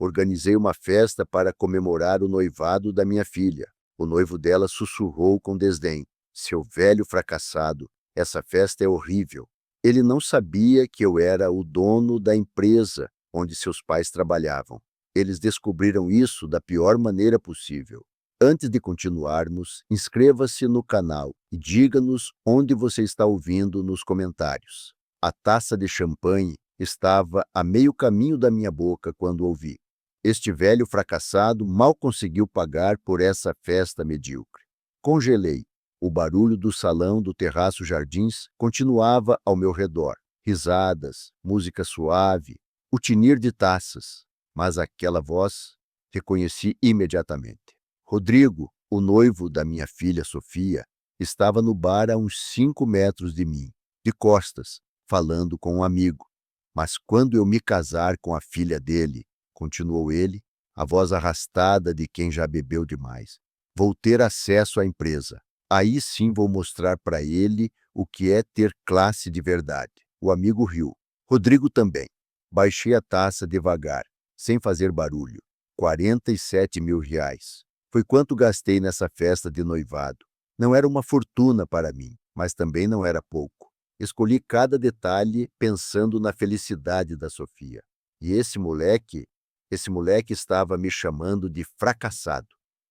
Organizei uma festa para comemorar o noivado da minha filha. O noivo dela sussurrou com desdém: seu velho fracassado, essa festa é horrível. Ele não sabia que eu era o dono da empresa onde seus pais trabalhavam. Eles descobriram isso da pior maneira possível. Antes de continuarmos, inscreva-se no canal e diga-nos onde você está ouvindo nos comentários. A taça de champanhe estava a meio caminho da minha boca quando ouvi: este velho fracassado mal conseguiu pagar por essa festa medíocre. Congelei. O barulho do salão do Terraço Jardins continuava ao meu redor. Risadas, música suave, o tinir de taças. Mas aquela voz reconheci imediatamente. Rodrigo, o noivo da minha filha Sofia, estava no bar a uns 5 metros de mim, de costas, falando com um amigo. Mas quando eu me casar com a filha dele, continuou ele, a voz arrastada de quem já bebeu demais, vou ter acesso à empresa. Aí sim vou mostrar para ele o que é ter classe de verdade. O amigo riu. Rodrigo também. Baixei a taça devagar, sem fazer barulho. 47 mil reais. Foi quanto gastei nessa festa de noivado. Não era uma fortuna para mim, mas também não era pouco. Escolhi cada detalhe pensando na felicidade da Sofia. E esse moleque estava me chamando de fracassado.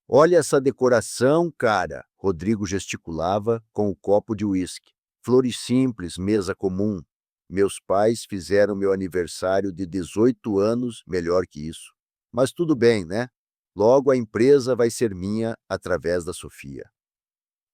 Olha essa decoração, cara! Rodrigo gesticulava com o copo de uísque. Flores simples, mesa comum. Meus pais fizeram meu aniversário de 18 anos melhor que isso. Mas tudo bem, né? Logo a empresa vai ser minha através da Sofia.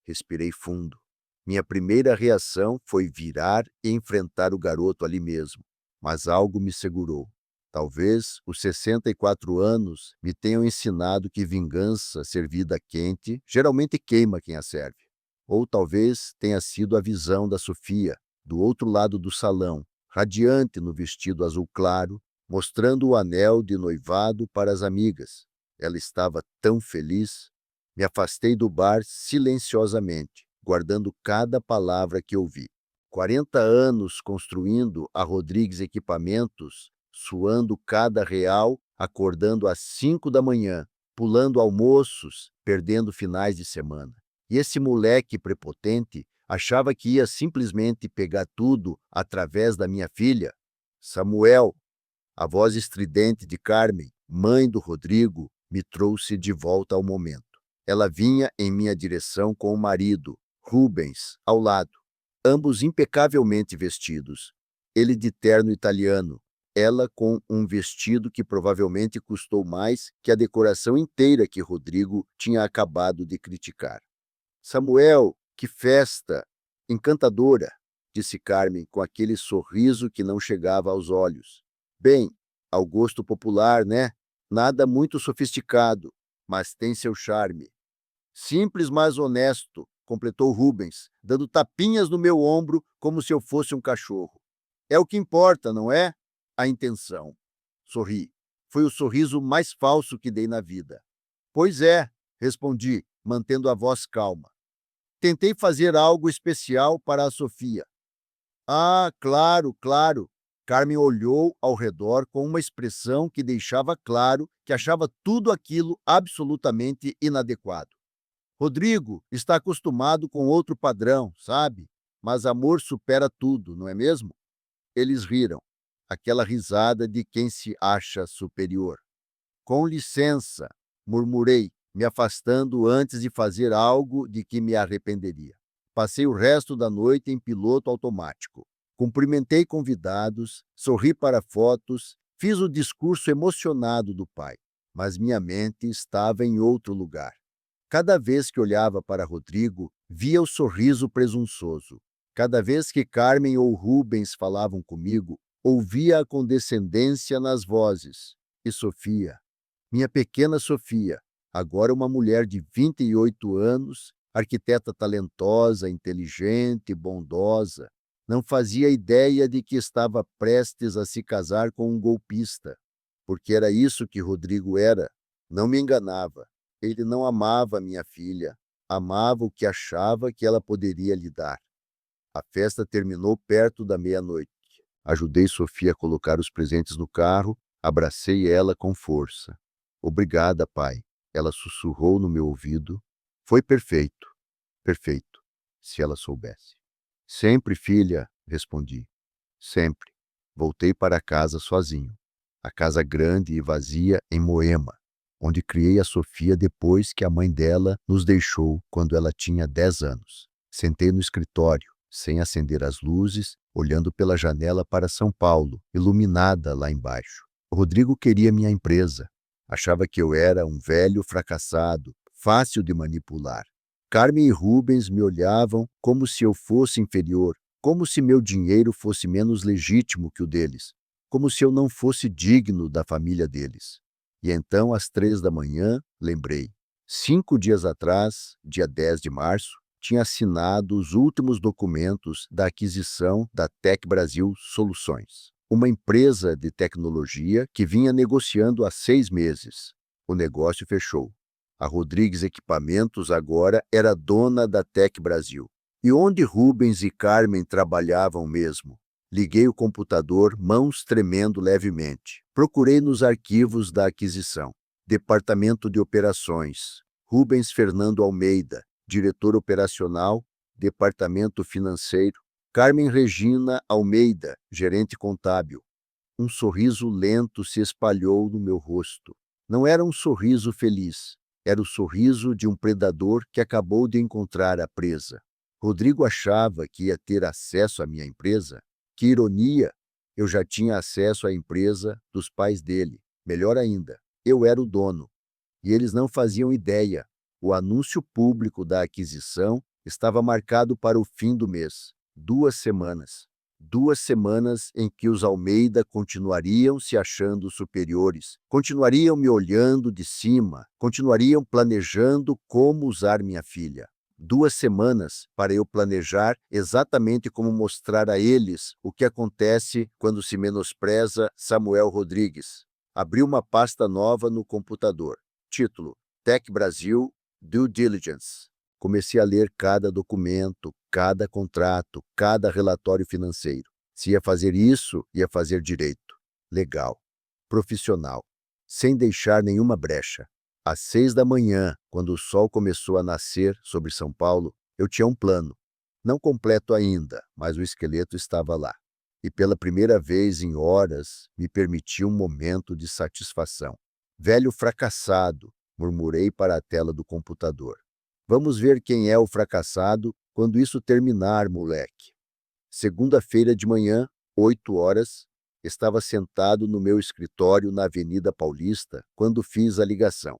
Respirei fundo. Minha primeira reação foi virar e enfrentar o garoto ali mesmo. Mas algo me segurou. Talvez os 64 anos me tenham ensinado que vingança servida quente geralmente queima quem a serve. Ou talvez tenha sido a visão da Sofia, do outro lado do salão, radiante no vestido azul claro, mostrando o anel de noivado para as amigas. Ela estava tão feliz. Me afastei do bar silenciosamente, guardando cada palavra que ouvi. 40 anos construindo a Rodrigues Equipamentos, suando cada real, acordando às 5 da manhã, pulando almoços, perdendo finais de semana. E esse moleque prepotente achava que ia simplesmente pegar tudo através da minha filha. Samuel, a voz estridente de Carmen, mãe do Rodrigo, me trouxe de volta ao momento. Ela vinha em minha direção com o marido, Rubens, ao lado, ambos impecavelmente vestidos. Ele de terno italiano, ela com um vestido que provavelmente custou mais que a decoração inteira que Rodrigo tinha acabado de criticar. Samuel, que festa! Encantadora, disse Carmen com aquele sorriso que não chegava aos olhos. Bem, ao gosto popular, né? Nada muito sofisticado, mas tem seu charme. Simples, mas honesto, completou Rubens, dando tapinhas no meu ombro como se eu fosse um cachorro. É o que importa, não é? A intenção. Sorri. Foi o sorriso mais falso que dei na vida. Pois é, respondi, mantendo a voz calma. Tentei fazer algo especial para a Sofia. Ah, claro, claro. Carmen olhou ao redor com uma expressão que deixava claro que achava tudo aquilo absolutamente inadequado. Rodrigo está acostumado com outro padrão, sabe? Mas amor supera tudo, não é mesmo? Eles riram, aquela risada de quem se acha superior. Com licença, murmurei, me afastando antes de fazer algo de que me arrependeria. Passei o resto da noite em piloto automático. Cumprimentei convidados, sorri para fotos, fiz o discurso emocionado do pai, mas minha mente estava em outro lugar. Cada vez que olhava para Rodrigo, via o sorriso presunçoso. Cada vez que Carmen ou Rubens falavam comigo, ouvia a condescendência nas vozes. E Sofia, minha pequena Sofia, agora uma mulher de 28 anos, arquiteta talentosa, inteligente, bondosa, não fazia ideia de que estava prestes a se casar com um golpista, porque era isso que Rodrigo era. Não me enganava. Ele não amava minha filha, amava o que achava que ela poderia lhe dar. A festa terminou perto da meia-noite. Ajudei Sofia a colocar os presentes no carro, Abracei ela com força. Obrigada, pai. Ela sussurrou no meu ouvido. Foi perfeito, perfeito, se ela soubesse. Sempre, filha, respondi. Sempre. Voltei para casa sozinho. A casa grande e vazia em Moema, onde criei a Sofia depois que a mãe dela nos deixou quando ela tinha 10 anos. Sentei no escritório, sem acender as luzes, olhando pela janela para São Paulo, iluminada lá embaixo. O Rodrigo queria minha empresa. Achava que eu era um velho fracassado, fácil de manipular. Carmen e Rubens me olhavam como se eu fosse inferior, como se meu dinheiro fosse menos legítimo que o deles, como se eu não fosse digno da família deles. E então, às 3 da manhã, lembrei. 5 dias atrás, dia 10 de março, tinha assinado os últimos documentos da aquisição da Tec Brasil Soluções, uma empresa de tecnologia que vinha negociando há 6 meses. O negócio fechou. A Rodrigues Equipamentos agora era dona da Tec Brasil. E onde Rubens e Carmen trabalhavam mesmo? Liguei o computador, mãos tremendo levemente. Procurei nos arquivos da aquisição. Departamento de Operações. Rubens Fernando Almeida, diretor operacional, Departamento Financeiro. Carmen Regina Almeida, gerente contábil. Um sorriso lento se espalhou no meu rosto. Não era um sorriso feliz. Era o sorriso de um predador que acabou de encontrar a presa. Rodrigo achava que ia ter acesso à minha empresa. Que ironia! Eu já tinha acesso à empresa dos pais dele. Melhor ainda, eu era o dono. E eles não faziam ideia. O anúncio público da aquisição estava marcado para o fim do mês. 2 semanas. 2 semanas em que os Almeida continuariam se achando superiores, continuariam me olhando de cima, continuariam planejando como usar minha filha. 2 semanas para eu planejar exatamente como mostrar a eles o que acontece quando se menospreza Samuel Rodrigues. Abri uma pasta nova no computador. Título: Tec Brasil Due Diligence. Comecei a ler cada documento, cada contrato, cada relatório financeiro. Se ia fazer isso, ia fazer direito. Legal. Profissional. Sem deixar nenhuma brecha. Às 6 da manhã, quando o sol começou a nascer sobre São Paulo, eu tinha um plano. Não completo ainda, mas o esqueleto estava lá. E pela primeira vez em horas, me permiti um momento de satisfação. Velho fracassado, murmurei para a tela do computador. Vamos ver quem é o fracassado quando isso terminar, moleque. Segunda-feira de manhã, 8 horas, estava sentado no meu escritório na Avenida Paulista quando fiz a ligação.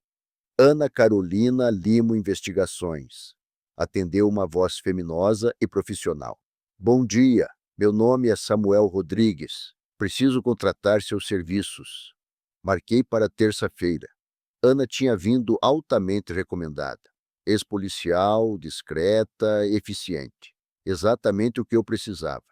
Ana Carolina Limo Investigações. Atendeu uma voz feminosa e profissional. Bom dia, meu nome é Samuel Rodrigues. Preciso contratar seus serviços. Marquei para terça-feira. Ana tinha vindo altamente recomendada. Ex-policial, discreta, eficiente. Exatamente o que eu precisava.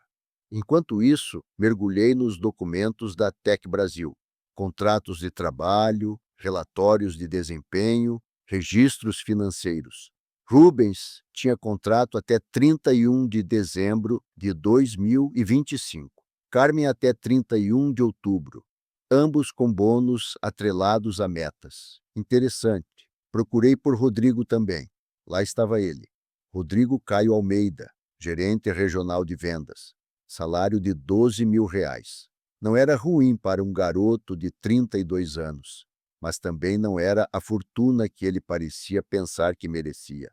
Enquanto isso, mergulhei nos documentos da Tec Brasil. Contratos de trabalho, relatórios de desempenho, registros financeiros. Rubens tinha contrato até 31 de dezembro de 2025. Carmen até 31 de outubro. Ambos com bônus atrelados a metas. Interessante. Procurei por Rodrigo também. Lá estava ele. Rodrigo Caio Almeida, gerente regional de vendas. Salário de R$ 12.000. Não era ruim para um garoto de 32 anos, mas também não era a fortuna que ele parecia pensar que merecia.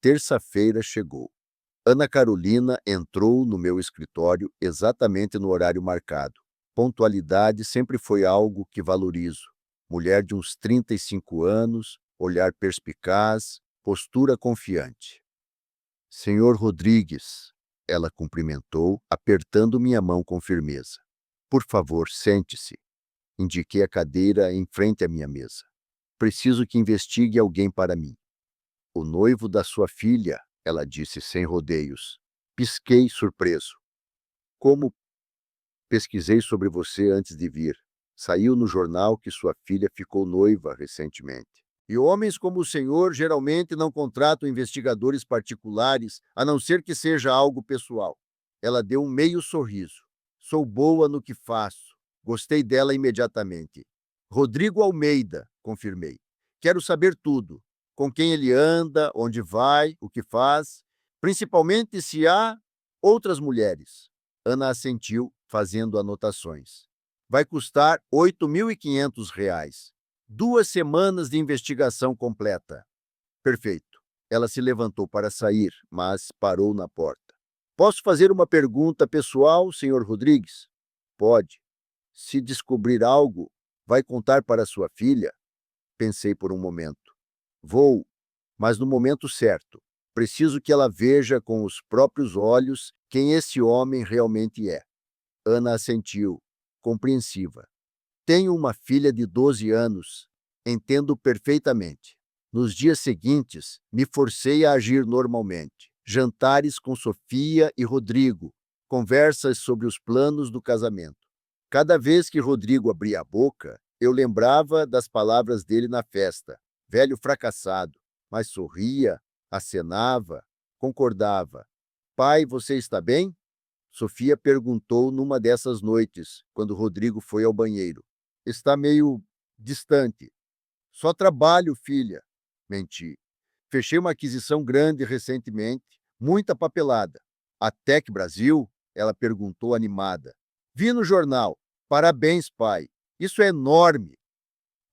Terça-feira chegou. Ana Carolina entrou no meu escritório exatamente no horário marcado. Pontualidade sempre foi algo que valorizo. Mulher de uns 35 anos, olhar perspicaz, postura confiante. Senhor Rodrigues, ela cumprimentou, apertando minha mão com firmeza. Por favor, sente-se. Indiquei a cadeira em frente à minha mesa. Preciso que investigue alguém para mim. O noivo da sua filha, ela disse sem rodeios. Pisquei surpreso. Como? Pesquisei sobre você antes de vir. Saiu no jornal que sua filha ficou noiva recentemente. E homens como o senhor geralmente não contratam investigadores particulares, a não ser que seja algo pessoal. Ela deu um meio sorriso. Sou boa no que faço. Gostei dela imediatamente. Rodrigo Almeida, confirmei. Quero saber tudo. Com quem ele anda, onde vai, o que faz, principalmente se há outras mulheres. Ana assentiu, fazendo anotações. Vai custar R$ 8.500. 2 semanas de investigação completa. Perfeito. Ela se levantou para sair, mas parou na porta. Posso fazer uma pergunta pessoal, senhor Rodrigues? Pode. Se descobrir algo, vai contar para sua filha? Pensei por um momento. Vou, mas no momento certo. Preciso que ela veja com os próprios olhos quem esse homem realmente é. Ana assentiu, compreensiva. Tenho uma filha de 12 anos. Entendo perfeitamente. Nos dias seguintes, me forcei a agir normalmente. Jantares com Sofia e Rodrigo, conversas sobre os planos do casamento. Cada vez que Rodrigo abria a boca, eu lembrava das palavras dele na festa. Velho fracassado, mas sorria, acenava, concordava. Pai, você está bem? Sofia perguntou numa dessas noites, quando Rodrigo foi ao banheiro. Está meio distante. Só trabalho, filha. Menti. Fechei uma aquisição grande recentemente, muita papelada. A Tech Brasil? Ela perguntou animada. Vi no jornal. Parabéns, pai. Isso é enorme.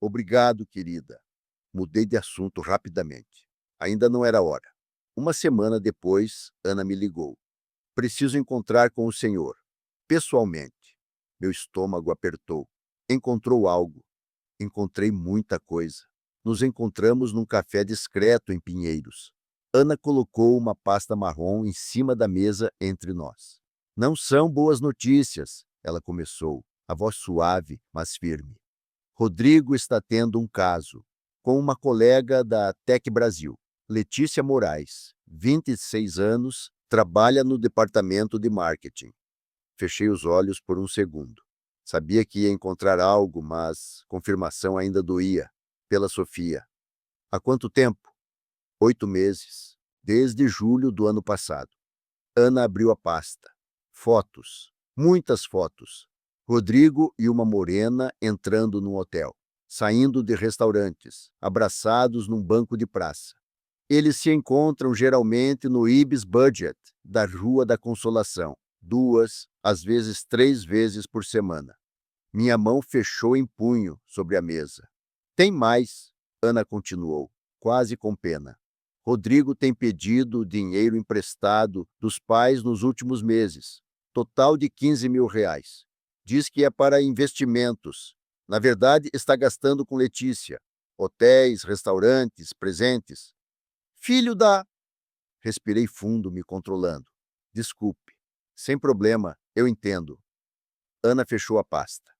Obrigado, querida. Mudei de assunto rapidamente. Ainda não era hora. Uma semana depois, Ana me ligou. Preciso encontrar com o senhor. Pessoalmente. Meu estômago apertou. Encontrou algo. Encontrei muita coisa. Nos encontramos num café discreto em Pinheiros. Ana colocou uma pasta marrom em cima da mesa entre nós. Não são boas notícias, ela começou, a voz suave, mas firme. Rodrigo está tendo um caso com uma colega da Tech Brasil, Letícia Moraes, 26 anos, trabalha no departamento de marketing. Fechei os olhos por um segundo. Sabia que ia encontrar algo, mas confirmação ainda doía. Pela Sofia. Há quanto tempo? 8 meses. Desde julho do ano passado. Ana abriu a pasta. Fotos. Muitas fotos. Rodrigo e uma morena entrando num hotel. Saindo de restaurantes. Abraçados num banco de praça. Eles se encontram geralmente no Ibis Budget, da Rua da Consolação. 2, às vezes 3 vezes por semana. Minha mão fechou em punho sobre a mesa. Tem mais, Ana continuou, quase com pena. Rodrigo tem pedido dinheiro emprestado dos pais nos últimos meses, total de R$ 15.000. Diz que é para investimentos. Na verdade, está gastando com Letícia. Hotéis, restaurantes, presentes. Filho da... Respirei fundo, me controlando. Desculpe. Sem problema, eu entendo. Ana fechou a pasta.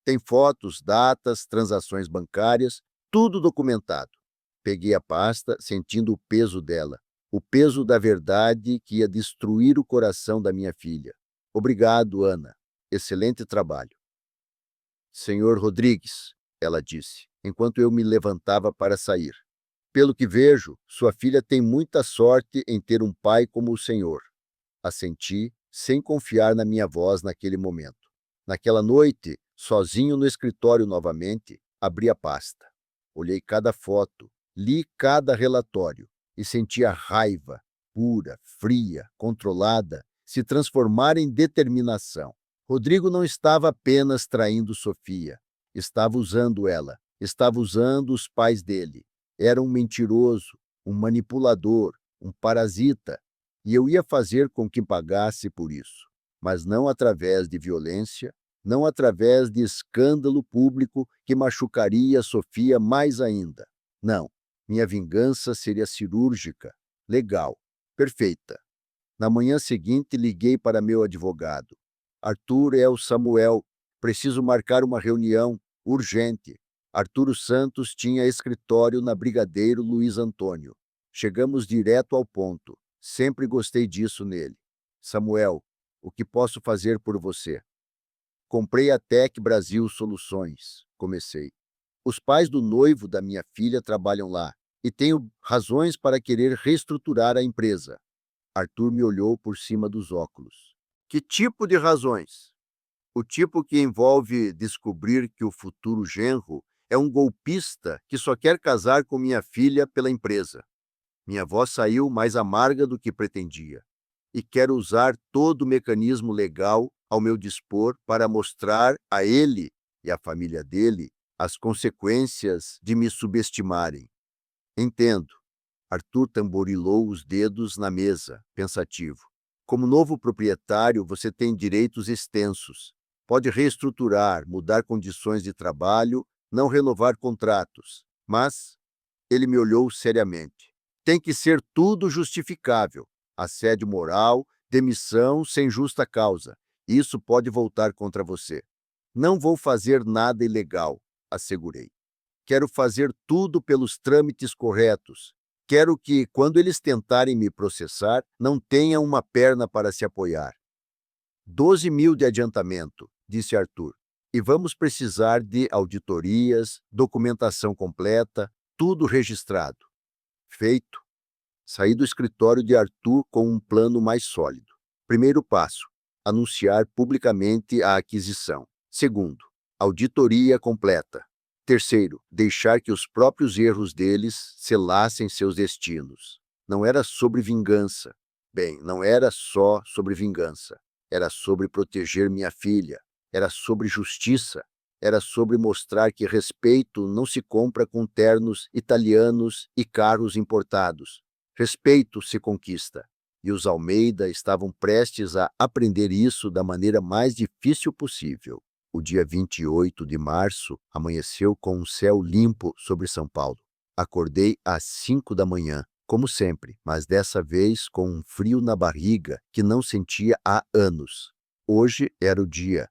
Tem fotos, datas, transações bancárias, tudo documentado. Peguei a pasta, sentindo o peso dela, o peso da verdade que ia destruir o coração da minha filha. Obrigado, Ana. Excelente trabalho. Senhor Rodrigues, ela disse, enquanto eu me levantava para sair. Pelo que vejo, sua filha tem muita sorte em ter um pai como o senhor. Assenti, sem confiar na minha voz naquele momento. Naquela noite, sozinho no escritório novamente, abri a pasta. Olhei cada foto, li cada relatório e senti a raiva, pura, fria, controlada, se transformar em determinação. Rodrigo não estava apenas traindo Sofia, estava usando ela, estava usando os pais dele. Era um mentiroso, um manipulador, um parasita, e eu ia fazer com que pagasse por isso, mas não através de violência, não através de escândalo público que machucaria Sofia mais ainda. Não, minha vingança seria cirúrgica, legal, perfeita. Na manhã seguinte, liguei para meu advogado. Arthur é o Samuel, preciso marcar uma reunião, urgente. Arturo Santos tinha escritório na Brigadeiro Luiz Antônio. Chegamos direto ao ponto. Sempre gostei disso nele. Samuel, o que posso fazer por você? Comprei a Tech Brasil Soluções, comecei. Os pais do noivo da minha filha trabalham lá e tenho razões para querer reestruturar a empresa. Arthur me olhou por cima dos óculos. Que tipo de razões? O tipo que envolve descobrir que o futuro genro é um golpista que só quer casar com minha filha pela empresa. Minha voz saiu mais amarga do que pretendia. E quero usar todo o mecanismo legal ao meu dispor para mostrar a ele e à família dele as consequências de me subestimarem. Entendo. Arthur tamborilou os dedos na mesa, pensativo. Como novo proprietário, você tem direitos extensos. Pode reestruturar, mudar condições de trabalho, não renovar contratos. Mas ele me olhou seriamente. Tem que ser tudo justificável. Assédio moral, demissão sem justa causa. Isso pode voltar contra você. Não vou fazer nada ilegal, assegurei. Quero fazer tudo pelos trâmites corretos. Quero que, quando eles tentarem me processar, não tenham uma perna para se apoiar. 12 mil de adiantamento, disse Arthur. E vamos precisar de auditorias, documentação completa, tudo registrado. Feito. Saí do escritório de Arthur com um plano mais sólido. Primeiro passo: anunciar publicamente a aquisição. Segundo, auditoria completa. Terceiro, deixar que os próprios erros deles selassem seus destinos. Não era sobre vingança. Bem, não era só sobre vingança. Era sobre proteger minha filha. Era sobre justiça. Era sobre mostrar que respeito não se compra com ternos italianos e carros importados. Respeito se conquista. E os Almeida estavam prestes a aprender isso da maneira mais difícil possível. O dia 28 de março amanheceu com um céu limpo sobre São Paulo. Acordei às 5 da manhã, como sempre, mas dessa vez com um frio na barriga que não sentia há anos. Hoje era o dia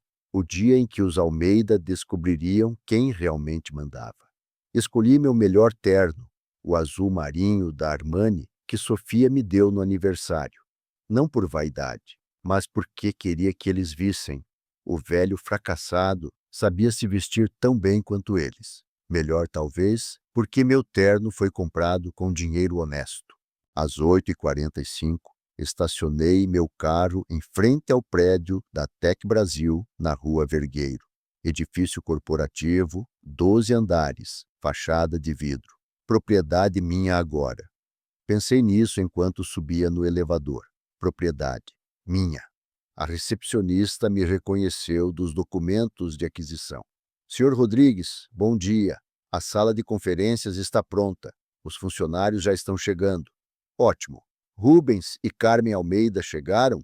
em que os Almeida descobririam quem realmente mandava. Escolhi meu melhor terno, o azul marinho da Armani, que Sofia me deu no aniversário. Não por vaidade, mas porque queria que eles vissem. O velho fracassado sabia se vestir tão bem quanto eles. Melhor talvez, porque meu terno foi comprado com dinheiro honesto. Às 8h45, estacionei meu carro em frente ao prédio da Tec Brasil, na Rua Vergueiro. Edifício corporativo, 12 andares, fachada de vidro. Propriedade minha agora. Pensei nisso enquanto subia no elevador. Propriedade minha. A recepcionista me reconheceu dos documentos de aquisição. Senhor Rodrigues, bom dia. A sala de conferências está pronta. Os funcionários já estão chegando. Ótimo. Rubens e Carmen Almeida chegaram?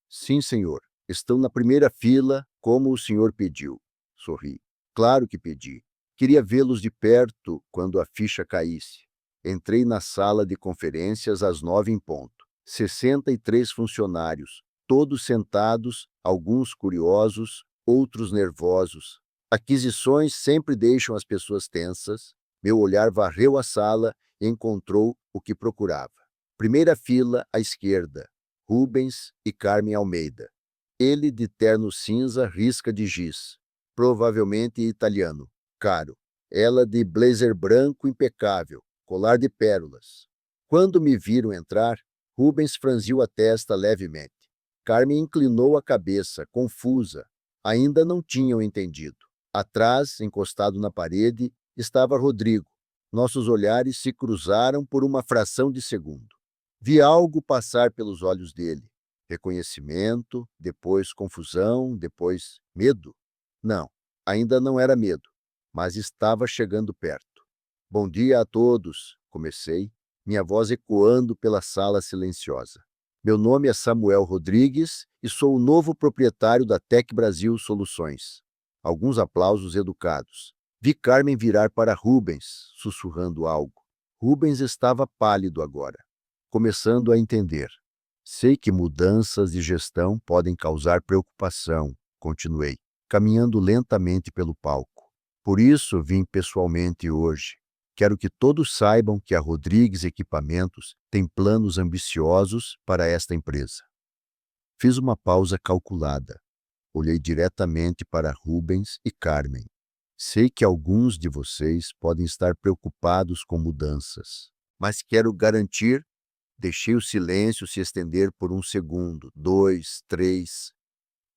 Sim, senhor. Estão na primeira fila, como o senhor pediu. Sorri. Claro que pedi. Queria vê-los de perto quando a ficha caísse. Entrei na sala de conferências às 9 em ponto. 63 funcionários, todos sentados, alguns curiosos, outros nervosos. Aquisições sempre deixam as pessoas tensas. Meu olhar varreu a sala e encontrou o que procurava. Primeira fila à esquerda, Rubens e Carmen Almeida. Ele de terno cinza risca de giz, provavelmente italiano, caro. Ela de blazer branco impecável, colar de pérolas. Quando me viram entrar, Rubens franziu a testa levemente. Carmen inclinou a cabeça, confusa. Ainda não tinham entendido. Atrás, encostado na parede, estava Rodrigo. Nossos olhares se cruzaram por uma fração de segundo. Vi algo passar pelos olhos dele. Reconhecimento, depois confusão, depois medo. Não, ainda não era medo, mas estava chegando perto. Bom dia a todos, comecei, minha voz ecoando pela sala silenciosa. Meu nome é Samuel Rodrigues e sou o novo proprietário da Tec Brasil Soluções. Alguns aplausos educados. Vi Carmen virar para Rubens, sussurrando algo. Rubens estava pálido agora, começando a entender. Sei que mudanças de gestão podem causar preocupação, continuei, caminhando lentamente pelo palco. Por isso vim pessoalmente hoje. Quero que todos saibam que a Rodrigues Equipamentos tem planos ambiciosos para esta empresa. Fiz uma pausa calculada. Olhei diretamente para Rubens e Carmen. Sei que alguns de vocês podem estar preocupados com mudanças, mas quero garantir. Deixei o silêncio se estender por um segundo, 2, 3.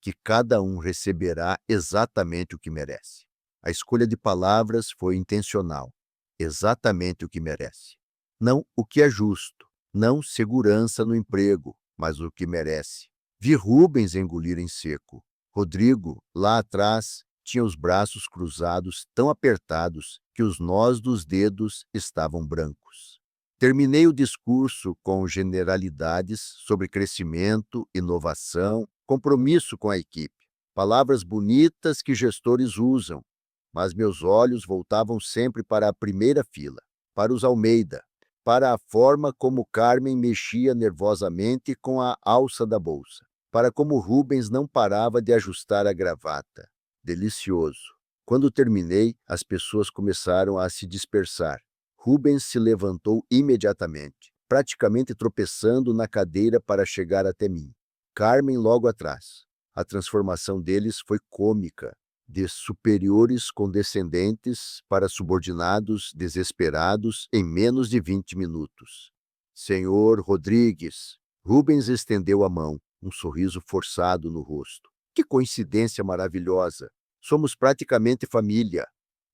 que cada um receberá exatamente o que merece. A escolha de palavras foi intencional. Exatamente o que merece. Não o que é justo, não segurança no emprego, mas o que merece. Vi Rubens engolir em seco. Rodrigo, lá atrás, tinha os braços cruzados tão apertados que os nós dos dedos estavam brancos. Terminei o discurso com generalidades sobre crescimento, inovação, compromisso com a equipe. Palavras bonitas que gestores usam, mas meus olhos voltavam sempre para a primeira fila, para os Almeida, para a forma como Carmen mexia nervosamente com a alça da bolsa, para como Rubens não parava de ajustar a gravata. Delicioso. Quando terminei, as pessoas começaram a se dispersar. Rubens se levantou imediatamente, praticamente tropeçando na cadeira para chegar até mim. Carmen logo atrás. A transformação deles foi cômica, de superiores condescendentes para subordinados desesperados em menos de 20 minutos. Senhor Rodrigues. Rubens estendeu a mão, um sorriso forçado no rosto. Que coincidência maravilhosa! Somos praticamente família.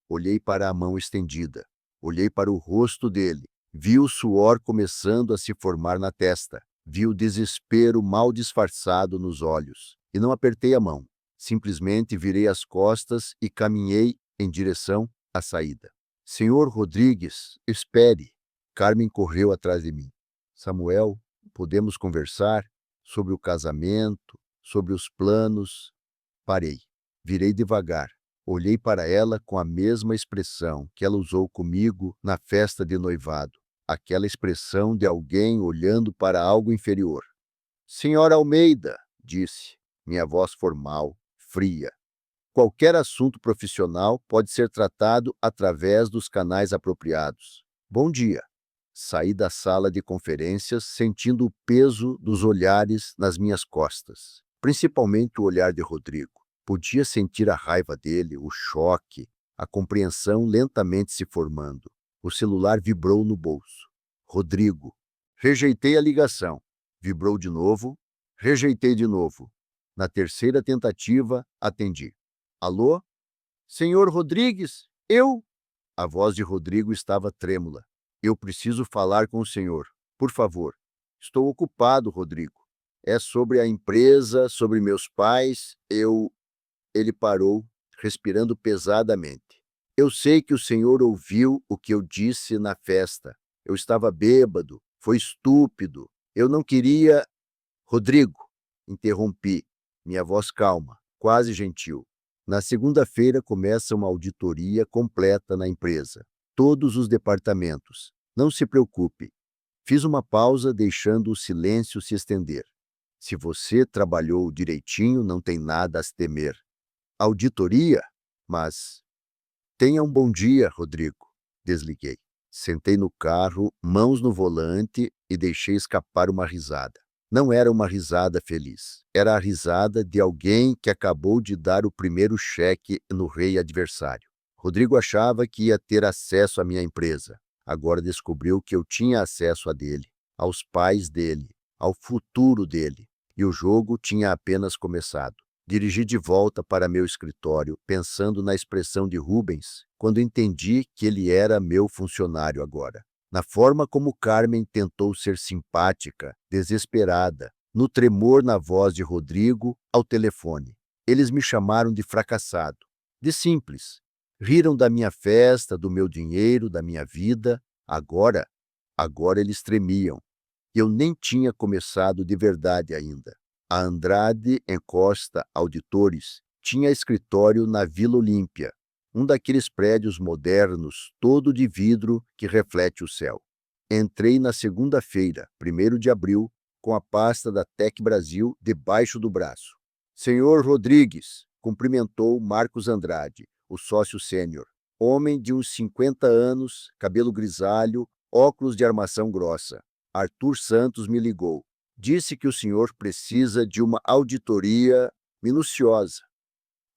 Olhei para a mão estendida. Olhei para o rosto dele. Vi o suor começando a se formar na testa. Vi o desespero mal disfarçado nos olhos. E não apertei a mão. Simplesmente virei as costas e caminhei em direção à saída. Senhor Rodrigues, espere. Carmen correu atrás de mim. Samuel, podemos conversar sobre o casamento, sobre os planos. Parei. Virei devagar. Olhei para ela com a mesma expressão que ela usou comigo na festa de noivado. Aquela expressão de alguém olhando para algo inferior. Senhora Almeida, disse, minha voz formal, fria. Qualquer assunto profissional pode ser tratado através dos canais apropriados. Bom dia. Saí da sala de conferências sentindo o peso dos olhares nas minhas costas, principalmente o olhar de Rodrigo. Podia sentir a raiva dele, o choque, a compreensão lentamente se formando. O celular vibrou no bolso. Rodrigo. Rejeitei a ligação. Vibrou de novo. Rejeitei de novo. Na terceira tentativa, atendi. Alô? Senhor Rodrigues? Eu? A voz de Rodrigo estava trêmula. Eu preciso falar com o senhor. Por favor. Estou ocupado, Rodrigo. É sobre a empresa, sobre meus pais. Ele parou, respirando pesadamente. Eu sei que o senhor ouviu o que eu disse na festa. Eu estava bêbado, foi estúpido. Eu não queria... Rodrigo, interrompi, minha voz calma, quase gentil. Na segunda-feira começa uma auditoria completa na empresa. Todos os departamentos. Não se preocupe. Fiz uma pausa, deixando o silêncio se estender. Se você trabalhou direitinho, não tem nada a se temer. Auditoria? Mas... Tenha um bom dia, Rodrigo. Desliguei. Sentei no carro, mãos no volante e deixei escapar uma risada. Não era uma risada feliz. Era a risada de alguém que acabou de dar o primeiro cheque no rei adversário. Rodrigo achava que ia ter acesso à minha empresa. Agora descobriu que eu tinha acesso a dele, aos pais dele, ao futuro dele. E o jogo tinha apenas começado. Dirigi de volta para meu escritório, pensando na expressão de Rubens, quando entendi que ele era meu funcionário agora. Na forma como Carmen tentou ser simpática, desesperada, no tremor na voz de Rodrigo ao telefone. Eles me chamaram de fracassado, de simples. Riram da minha festa, do meu dinheiro, da minha vida. Agora eles tremiam. Eu nem tinha começado de verdade ainda. A Andrade Costa Auditores tinha escritório na Vila Olímpia, um daqueles prédios modernos, todo de vidro que reflete o céu. Entrei na segunda-feira, 1º de abril, com a pasta da Tec Brasil debaixo do braço. Senhor Rodrigues, cumprimentou Marcos Andrade, o sócio sênior. Homem de uns 50 anos, cabelo grisalho, óculos de armação grossa. Arthur Santos me ligou. Disse que o senhor precisa de uma auditoria minuciosa.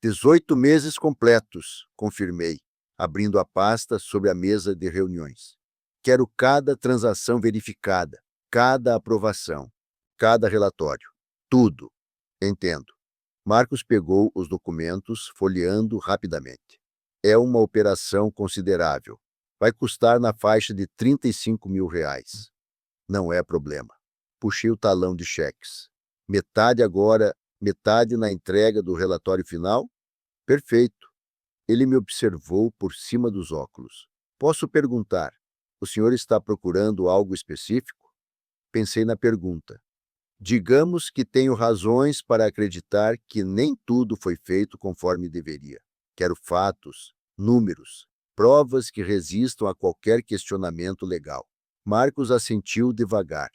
18 meses completos, confirmei, abrindo a pasta sobre a mesa de reuniões. Quero cada transação verificada, cada aprovação, cada relatório. Tudo. Entendo. Marcos pegou os documentos, folheando rapidamente. É uma operação considerável. Vai custar na faixa de R$ 35.000. Não é problema. Puxei o talão de cheques. Metade agora, metade na entrega do relatório final? Perfeito. Ele me observou por cima dos óculos. Posso perguntar, o senhor está procurando algo específico? Pensei na pergunta. Digamos que tenho razões para acreditar que nem tudo foi feito conforme deveria. Quero fatos, números, provas que resistam a qualquer questionamento legal. Marcos assentiu devagar.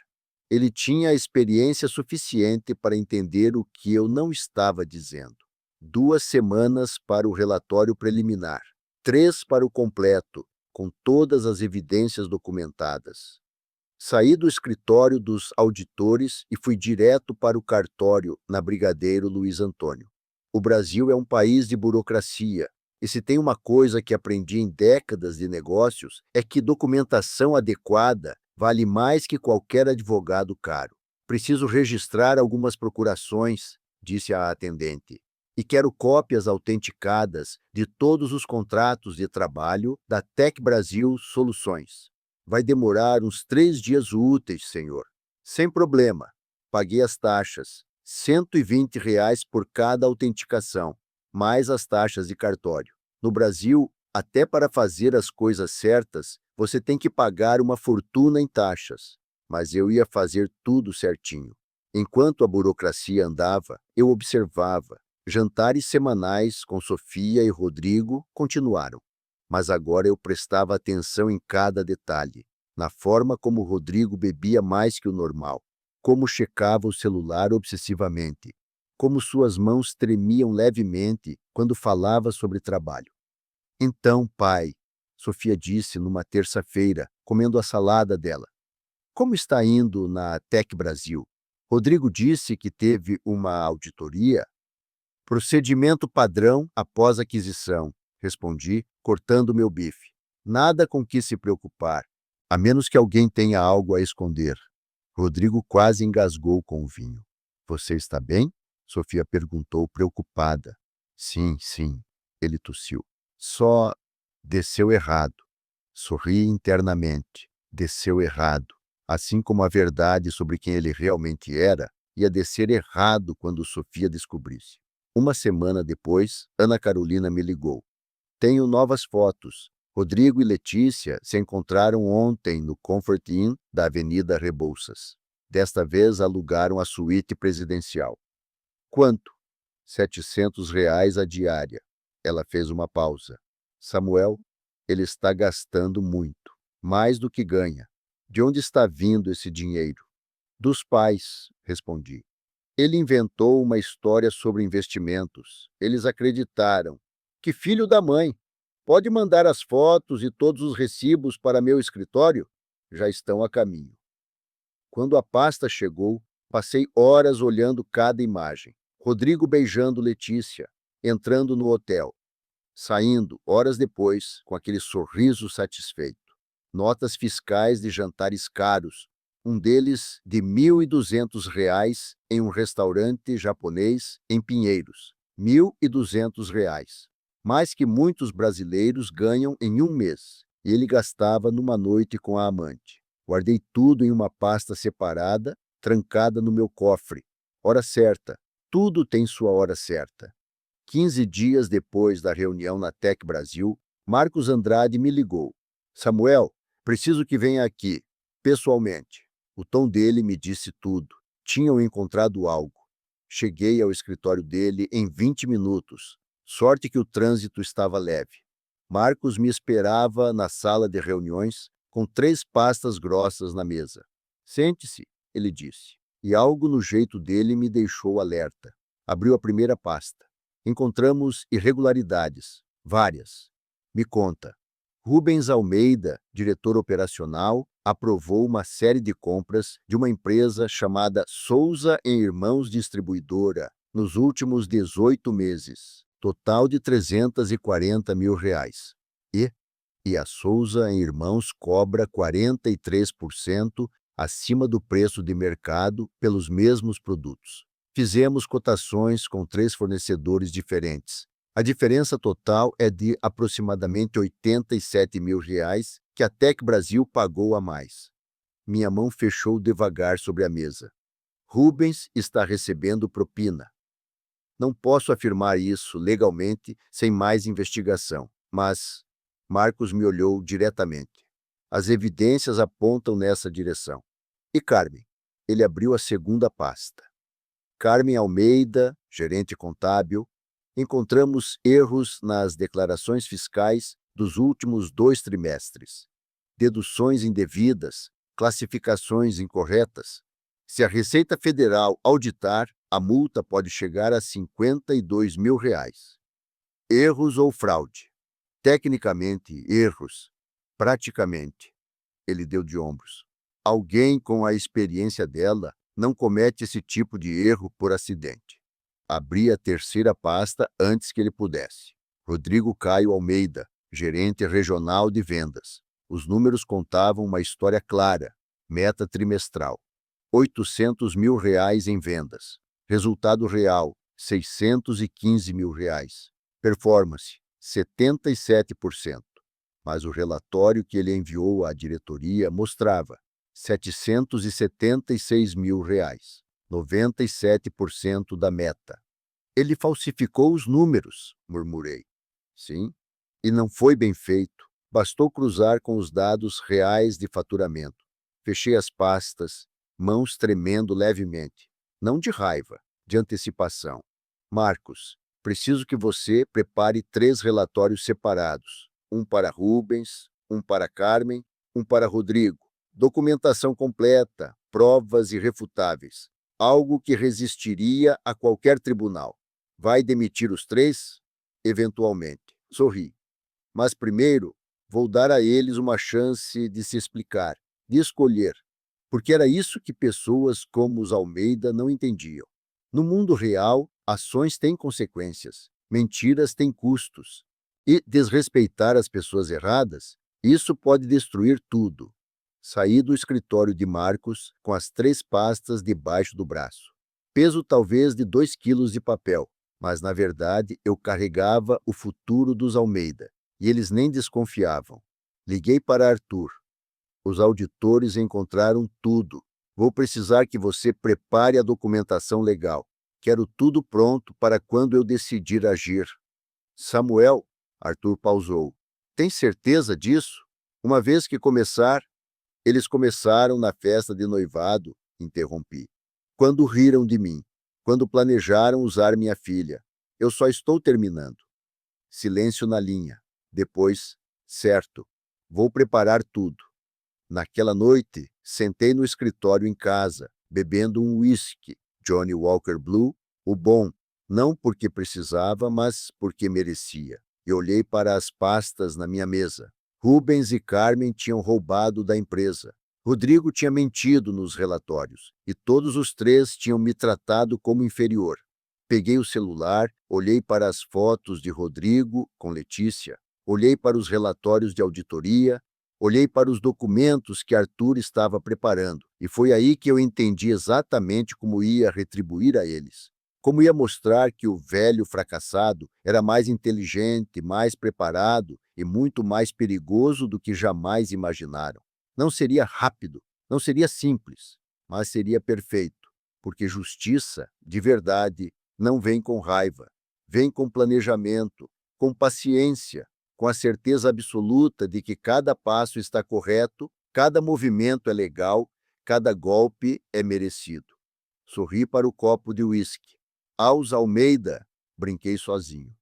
Ele tinha a experiência suficiente para entender o que eu não estava dizendo. 2 semanas para o relatório preliminar, 3 para o completo, com todas as evidências documentadas. Saí do escritório dos auditores e fui direto para o cartório na Brigadeiro Luiz Antônio. O Brasil é um país de burocracia, e se tem uma coisa que aprendi em décadas de negócios é que documentação adequada vale mais que qualquer advogado caro. Preciso registrar algumas procurações, disse a atendente, e quero cópias autenticadas de todos os contratos de trabalho da Tec Brasil Soluções. Vai demorar uns 3 dias úteis, senhor. Sem problema. Paguei as taxas. R$ 120 por cada autenticação, mais as taxas de cartório. No Brasil, até para fazer as coisas certas, você tem que pagar uma fortuna em taxas. Mas eu ia fazer tudo certinho. Enquanto a burocracia andava, eu observava. Jantares semanais com Sofia e Rodrigo continuaram. Mas agora eu prestava atenção em cada detalhe, na forma como o Rodrigo bebia mais que o normal, como checava o celular obsessivamente, como suas mãos tremiam levemente quando falava sobre trabalho. Então, pai, Sofia disse numa terça-feira, comendo a salada dela, como está indo na Tec Brasil? Rodrigo disse que teve uma auditoria. Procedimento padrão após aquisição, respondi, cortando meu bife. Nada com que se preocupar, a menos que alguém tenha algo a esconder. Rodrigo quase engasgou com o vinho. Você está bem? Sofia perguntou, preocupada. Sim, sim, ele tossiu. Só desceu errado. Sorri internamente. Desceu errado. Assim como a verdade sobre quem ele realmente era ia descer errado quando Sofia descobrisse. Uma semana depois, Ana Carolina me ligou. Tenho novas fotos. Rodrigo e Letícia se encontraram ontem no Comfort Inn da Avenida Rebouças. Desta vez alugaram a suíte presidencial. Quanto? R$ 700 a diária. Ela fez uma pausa. Samuel, ele está gastando muito. Mais do que ganha. De onde está vindo esse dinheiro? Dos pais, respondi. Ele inventou uma história sobre investimentos. Eles acreditaram. Que filho da mãe! Pode mandar as fotos e todos os recibos para meu escritório? Já estão a caminho. Quando a pasta chegou, passei horas olhando cada imagem. Rodrigo beijando Letícia, entrando no hotel, saindo, horas depois, com aquele sorriso satisfeito. Notas fiscais de jantares caros, um deles de R$ 1.200 em um restaurante japonês em Pinheiros. R$ 1.200. Mais que muitos brasileiros ganham em um mês. E ele gastava numa noite com a amante. Guardei tudo em uma pasta separada, trancada no meu cofre. Hora certa. Tudo tem sua hora certa. 15 dias depois da reunião na Tec Brasil, Marcos Andrade me ligou. Samuel, preciso que venha aqui, pessoalmente. O tom dele me disse tudo. Tinham encontrado algo. Cheguei ao escritório dele em 20 minutos. Sorte que o trânsito estava leve. Marcos me esperava na sala de reuniões, com 3 pastas grossas na mesa. Sente-se, ele disse. E algo no jeito dele me deixou alerta. Abriu a primeira pasta. Encontramos irregularidades, várias. Me conta. Rubens Almeida, diretor operacional, aprovou uma série de compras de uma empresa chamada Souza e Irmãos Distribuidora nos últimos 18 meses, total de R$ 340 mil. E a Souza e Irmãos cobra 43% acima do preço de mercado pelos mesmos produtos. Fizemos cotações com 3 fornecedores diferentes. A diferença total é de aproximadamente R$ 87.000 que a Tec Brasil pagou a mais. Minha mão fechou devagar sobre a mesa. Rubens está recebendo propina. Não posso afirmar isso legalmente sem mais investigação, mas Marcos me olhou diretamente. As evidências apontam nessa direção. E Carmen? Ele abriu a segunda pasta. Carmen Almeida, gerente contábil, encontramos erros nas declarações fiscais dos últimos 2 trimestres. Deduções indevidas, classificações incorretas. Se a Receita Federal auditar, a multa pode chegar a R$ 52.000. Erros ou fraude? Tecnicamente, erros. Praticamente. Ele deu de ombros. Alguém com a experiência dela não comete esse tipo de erro por acidente. Abri a terceira pasta antes que ele pudesse. Rodrigo Caio Almeida, gerente regional de vendas. Os números contavam uma história clara, meta trimestral. R$ 800.000 em vendas. Resultado real, R$ 615.000. Performance, 77%. Mas o relatório que ele enviou à diretoria mostrava R$ 776.000, 97% da meta. Ele falsificou os números, murmurei. Sim, e não foi bem feito. Bastou cruzar com os dados reais de faturamento. Fechei as pastas, mãos tremendo levemente. Não de raiva, de antecipação. Marcos, preciso que você prepare 3 relatórios separados. Um para Rubens, um para Carmen, um para Rodrigo. Documentação completa, provas irrefutáveis. Algo que resistiria a qualquer tribunal. Vai demitir os 3? Eventualmente. Sorri. Mas primeiro, vou dar a eles uma chance de se explicar, de escolher, porque era isso que pessoas como os Almeida não entendiam. No mundo real, ações têm consequências, mentiras têm custos. E desrespeitar as pessoas erradas, isso pode destruir tudo. Saí do escritório de Marcos com as 3 pastas debaixo do braço. Peso talvez de 2 quilos de papel, mas na verdade eu carregava o futuro dos Almeida, e eles nem desconfiavam. Liguei para Arthur. Os auditores encontraram tudo. Vou precisar que você prepare a documentação legal. Quero tudo pronto para quando eu decidir agir. Samuel, Arthur pausou. Tem certeza disso? Uma vez que começar... Eles começaram na festa de noivado, interrompi. Quando riram de mim, quando planejaram usar minha filha. Eu só estou terminando. Silêncio na linha. Depois, certo, vou preparar tudo. Naquela noite, sentei no escritório em casa, bebendo um whisky, Johnny Walker Blue, o bom, não porque precisava, mas porque merecia. E olhei para as pastas na minha mesa. Rubens e Carmen tinham roubado da empresa. Rodrigo tinha mentido nos relatórios, e todos os 3 tinham me tratado como inferior. Peguei o celular, olhei para as fotos de Rodrigo com Letícia, olhei para os relatórios de auditoria, olhei para os documentos que Arthur estava preparando, e foi aí que eu entendi exatamente como ia retribuir a eles. Como ia mostrar que o velho fracassado era mais inteligente, mais preparado e muito mais perigoso do que jamais imaginaram. Não seria rápido, não seria simples, mas seria perfeito, porque justiça, de verdade, não vem com raiva, vem com planejamento, com paciência, com a certeza absoluta de que cada passo está correto, cada movimento é legal, cada golpe é merecido. Sorri para o copo de uísque. Aos Almeida, brinquei sozinho.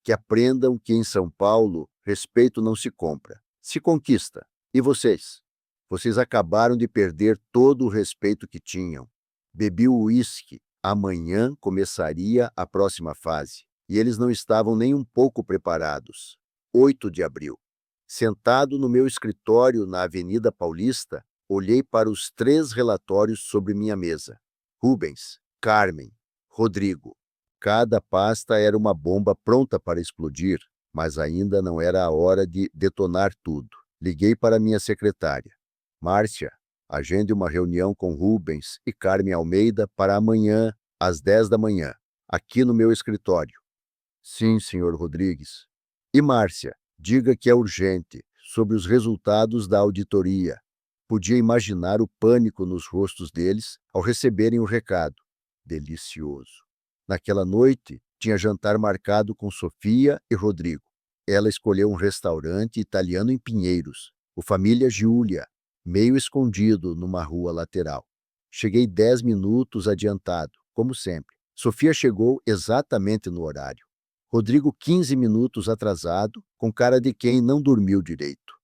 Que aprendam que em São Paulo, respeito não se compra, se conquista. E vocês? Vocês acabaram de perder todo o respeito que tinham. Bebi o uísque. Amanhã começaria a próxima fase. E eles não estavam nem um pouco preparados. 8 de abril. Sentado no meu escritório na Avenida Paulista, olhei para os 3 relatórios sobre minha mesa. Rubens, Carmen, Rodrigo. Cada pasta era uma bomba pronta para explodir, mas ainda não era a hora de detonar tudo. Liguei para minha secretária. Márcia, agende uma reunião com Rubens e Carmen Almeida para amanhã, às 10 da manhã, aqui no meu escritório. Sim, senhor Rodrigues. E Márcia, diga que é urgente, sobre os resultados da auditoria. Podia imaginar o pânico nos rostos deles ao receberem o recado. Delicioso. Naquela noite, tinha jantar marcado com Sofia e Rodrigo. Ela escolheu um restaurante italiano em Pinheiros, o Família Giulia, meio escondido numa rua lateral. Cheguei 10 minutos adiantado, como sempre. Sofia chegou exatamente no horário. Rodrigo 15 minutos atrasado, com cara de quem não dormiu direito.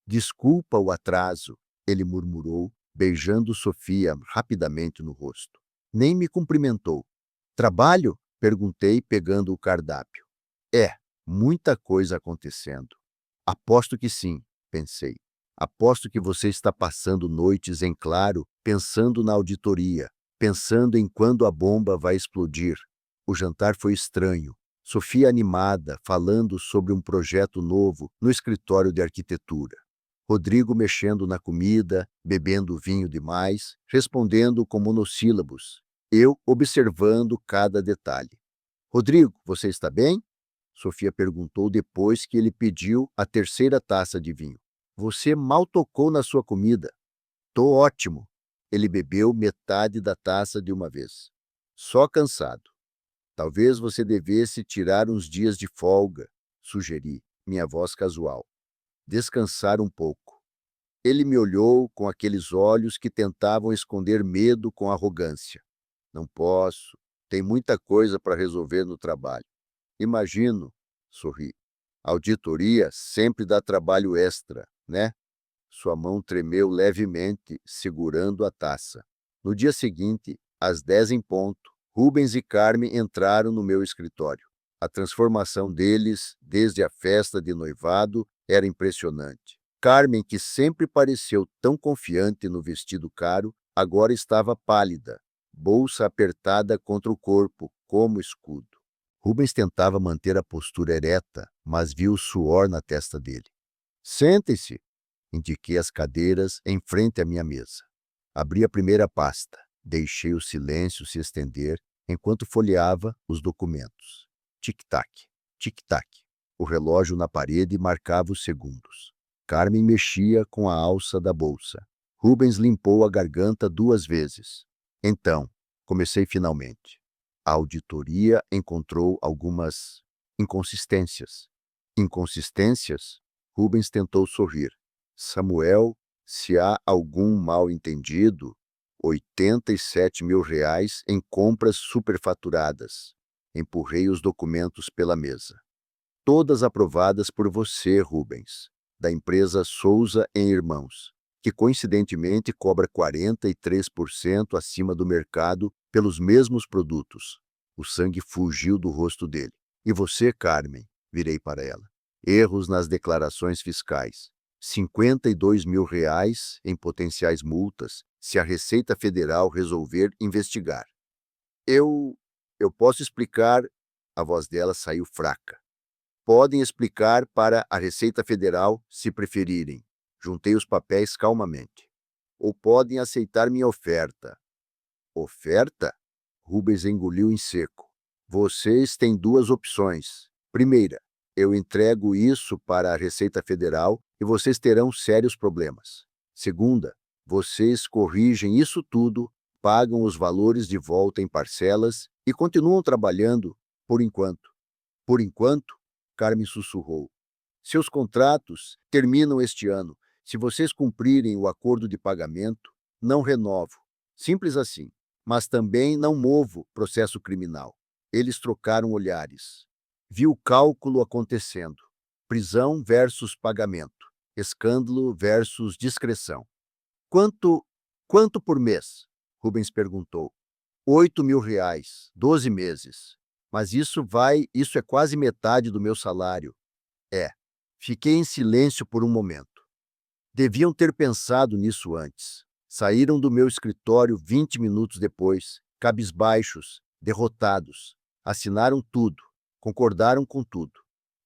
Desculpa o atraso, ele murmurou, beijando Sofia rapidamente no rosto. Nem me cumprimentou. Trabalho? Perguntei, pegando o cardápio. É, muita coisa acontecendo. Aposto que sim, pensei. Aposto que você está passando noites em claro, pensando na auditoria, pensando em quando a bomba vai explodir. O jantar foi estranho. Sofia animada, falando sobre um projeto novo no escritório de arquitetura. Rodrigo mexendo na comida, bebendo vinho demais, respondendo com monossílabos. Eu observando cada detalhe. Rodrigo, você está bem? Sofia perguntou depois que ele pediu a terceira taça de vinho. Você mal tocou na sua comida. Tô ótimo. Ele bebeu metade da taça de uma vez. Só cansado. Talvez você devesse tirar uns dias de folga, sugeri, minha voz casual. Descansar um pouco. Ele me olhou com aqueles olhos que tentavam esconder medo com arrogância. Não posso. Tem muita coisa para resolver no trabalho. Imagino, sorri. Auditoria sempre dá trabalho extra, né? Sua mão tremeu levemente, segurando a taça. No dia seguinte, às 10 em ponto, Rubens e Carmen entraram no meu escritório. A transformação deles, desde a festa de noivado, era impressionante. Carmen, que sempre pareceu tão confiante no vestido caro, agora estava pálida, bolsa apertada contra o corpo, como escudo. Rubens tentava manter a postura ereta, mas viu o suor na testa dele. Sentem-se, indiquei as cadeiras em frente à minha mesa. Abri a primeira pasta, deixei o silêncio se estender enquanto folheava os documentos. Tic-tac, tic-tac. O relógio na parede marcava os segundos. Carmen mexia com a alça da bolsa. Rubens limpou a garganta 2 vezes. Então, comecei finalmente. A auditoria encontrou algumas inconsistências. Inconsistências? Rubens tentou sorrir. Samuel, se há algum mal-entendido, R$ 87.000 em compras superfaturadas. Empurrei os documentos pela mesa. Todas aprovadas por você, Rubens, da empresa Souza e Irmãos, que coincidentemente cobra 43% acima do mercado pelos mesmos produtos. O sangue fugiu do rosto dele. E você, Carmen? Virei para ela. Erros nas declarações fiscais. R$ 52.000 em potenciais multas se a Receita Federal resolver investigar. Eu posso explicar. A voz dela saiu fraca. Podem explicar para a Receita Federal, se preferirem. Juntei os papéis calmamente. Ou podem aceitar minha oferta. Oferta? Rubens engoliu em seco. Vocês têm 2 opções. Primeira, eu entrego isso para a Receita Federal e vocês terão sérios problemas. Segunda, vocês corrigem isso tudo, pagam os valores de volta em parcelas e continuam trabalhando por enquanto. Por enquanto? Carmen sussurrou. Seus contratos terminam este ano. Se vocês cumprirem o acordo de pagamento, não renovo. Simples assim. Mas também não movo processo criminal. Eles trocaram olhares. Vi o cálculo acontecendo. Prisão versus pagamento. Escândalo versus discrição. Quanto por mês? Rubens perguntou. R$ 8.000, 12 meses. Mas isso é quase metade do meu salário. É. Fiquei em silêncio por um momento. Deviam ter pensado nisso antes. Saíram do meu escritório 20 minutos depois, cabisbaixos, derrotados. Assinaram tudo, concordaram com tudo.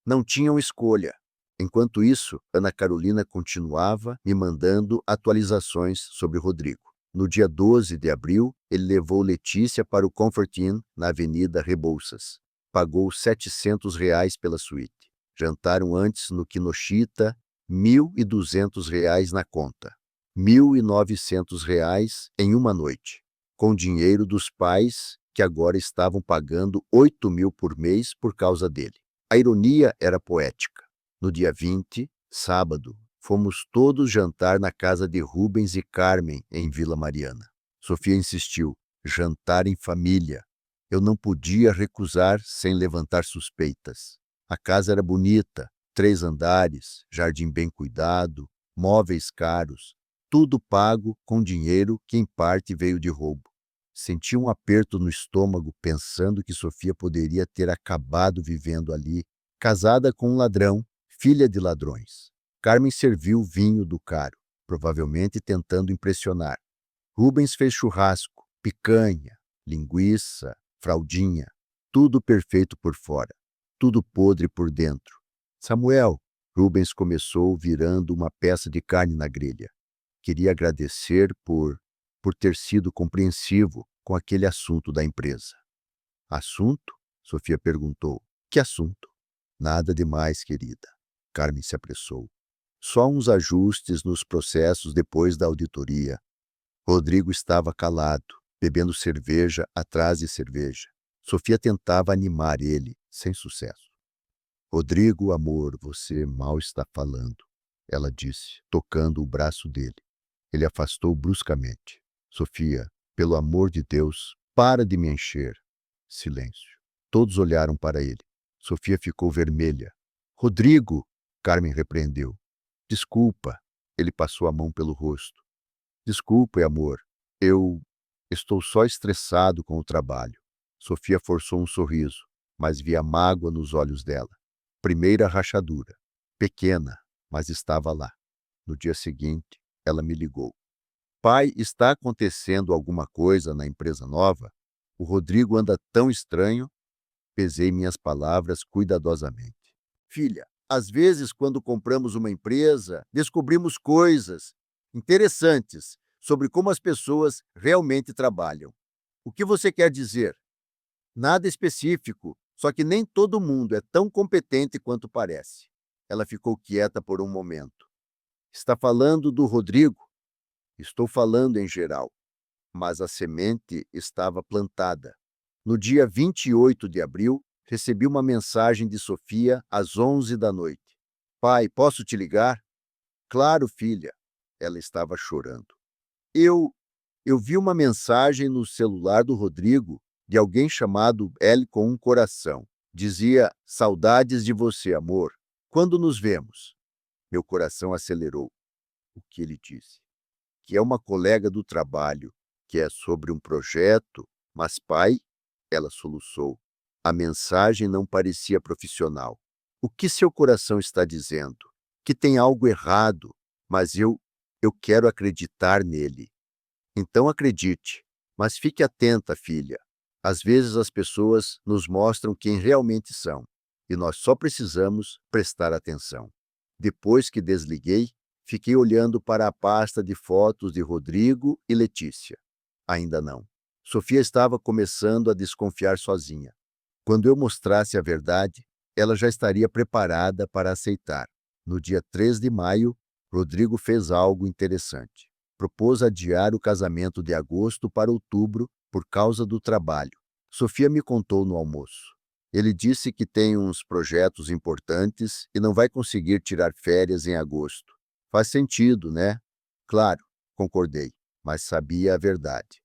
Não tinham escolha. Enquanto isso, Ana Carolina continuava me mandando atualizações sobre Rodrigo. No dia 12 de abril, ele levou Letícia para o Comfort Inn, na Avenida Rebouças. Pagou R$ 700 pela suíte. Jantaram antes no Kinoshita, R$ 1.200 na conta. R$ 1.900 em uma noite, com dinheiro dos pais que agora estavam pagando 8.000 por mês por causa dele. A ironia era poética. No dia 20, sábado, fomos todos jantar na casa de Rubens e Carmen, em Vila Mariana. Sofia insistiu, jantar em família. Eu não podia recusar sem levantar suspeitas. A casa era bonita, 3 andares, jardim bem cuidado, móveis caros, tudo pago com dinheiro que em parte veio de roubo. Senti um aperto no estômago pensando que Sofia poderia ter acabado vivendo ali, casada com um ladrão, filha de ladrões. Carmen serviu vinho do caro, provavelmente tentando impressionar. Rubens fez churrasco, picanha, linguiça, fraldinha, tudo perfeito por fora, tudo podre por dentro. Samuel, Rubens começou virando uma peça de carne na grelha. Queria agradecer por ter sido compreensivo com aquele assunto da empresa. Assunto? Sofia perguntou. Que assunto? Nada demais, querida. Carmen se apressou. Só uns ajustes nos processos depois da auditoria. Rodrigo estava calado, bebendo cerveja atrás de cerveja. Sofia tentava animar ele, sem sucesso. Rodrigo, amor, você mal está falando, ela disse, tocando o braço dele. Ele afastou bruscamente. Sofia, pelo amor de Deus, para de me encher. Silêncio. Todos olharam para ele. Sofia ficou vermelha. Rodrigo, Carmen repreendeu. Desculpa. Ele passou a mão pelo rosto. Desculpe, amor. Eu estou só estressado com o trabalho. Sofia forçou um sorriso, mas via mágoa nos olhos dela. Primeira rachadura. Pequena, mas estava lá. No dia seguinte, ela me ligou. Pai, está acontecendo alguma coisa na empresa nova? O Rodrigo anda tão estranho. Pesei minhas palavras cuidadosamente. Filha, às vezes quando compramos uma empresa, descobrimos coisas interessantes sobre como as pessoas realmente trabalham. O que você quer dizer? Nada específico, só que nem todo mundo é tão competente quanto parece. Ela ficou quieta por um momento. Está falando do Rodrigo? Estou falando em geral, mas a semente estava plantada. No dia 28 de abril, recebi uma mensagem de Sofia às 11 da noite. Pai, posso te ligar? Claro, filha. Ela estava chorando. Eu vi uma mensagem no celular do Rodrigo de alguém chamado L com um coração. Dizia, saudades de você, amor. Quando nos vemos? Meu coração acelerou. O que ele disse? Que é uma colega do trabalho, que é sobre um projeto, mas pai, ela soluçou. A mensagem não parecia profissional. O que seu coração está dizendo? Que tem algo errado, mas eu quero acreditar nele. Então acredite, mas fique atenta, filha. Às vezes as pessoas nos mostram quem realmente são, e nós só precisamos prestar atenção. Depois que desliguei, fiquei olhando para a pasta de fotos de Rodrigo e Letícia. Ainda não. Sofia estava começando a desconfiar sozinha. Quando eu mostrasse a verdade, ela já estaria preparada para aceitar. No dia 3 de maio, Rodrigo fez algo interessante. Propôs adiar o casamento de agosto para outubro por causa do trabalho. Sofia me contou no almoço. Ele disse que tem uns projetos importantes e não vai conseguir tirar férias em agosto. Faz sentido, né? Claro, concordei, mas sabia a verdade.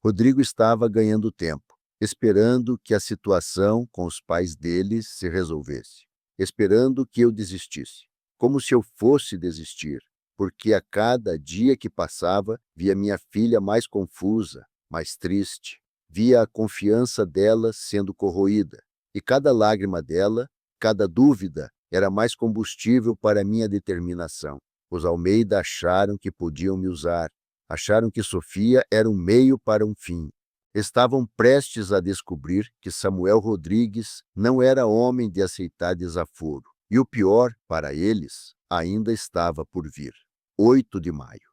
Rodrigo estava ganhando tempo, esperando que a situação com os pais dele se resolvesse, esperando que eu desistisse, como se eu fosse desistir, porque a cada dia que passava, via minha filha mais confusa, mais triste, via a confiança dela sendo corroída, e cada lágrima dela, cada dúvida, era mais combustível para minha determinação. Os Almeida acharam que podiam me usar, acharam que Sofia era um meio para um fim. Estavam prestes a descobrir que Samuel Rodrigues não era homem de aceitar desaforo. E o pior, para eles, ainda estava por vir. 8 de maio.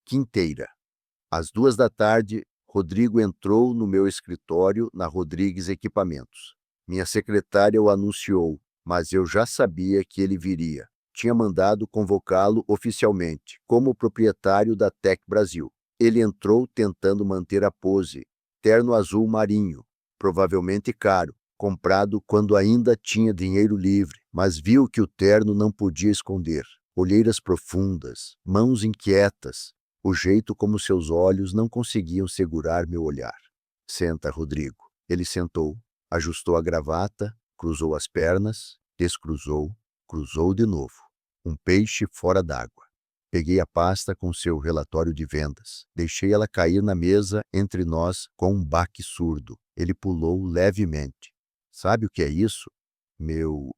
Quinteira. Às 2 da tarde, Rodrigo entrou no meu escritório na Rodrigues Equipamentos. Minha secretária o anunciou, mas eu já sabia que ele viria. Tinha mandado convocá-lo oficialmente, como proprietário da Tec Brasil. Ele entrou tentando manter a pose, terno azul marinho, provavelmente caro, comprado quando ainda tinha dinheiro livre, mas viu que o terno não podia esconder. Olheiras profundas, mãos inquietas, o jeito como seus olhos não conseguiam segurar meu olhar. Senta, Rodrigo. Ele sentou, ajustou a gravata, cruzou as pernas, descruzou, cruzou de novo. Um peixe fora d'água. Peguei a pasta com seu relatório de vendas. Deixei ela cair na mesa entre nós com um baque surdo. Ele pulou levemente. Sabe o que é isso? Meu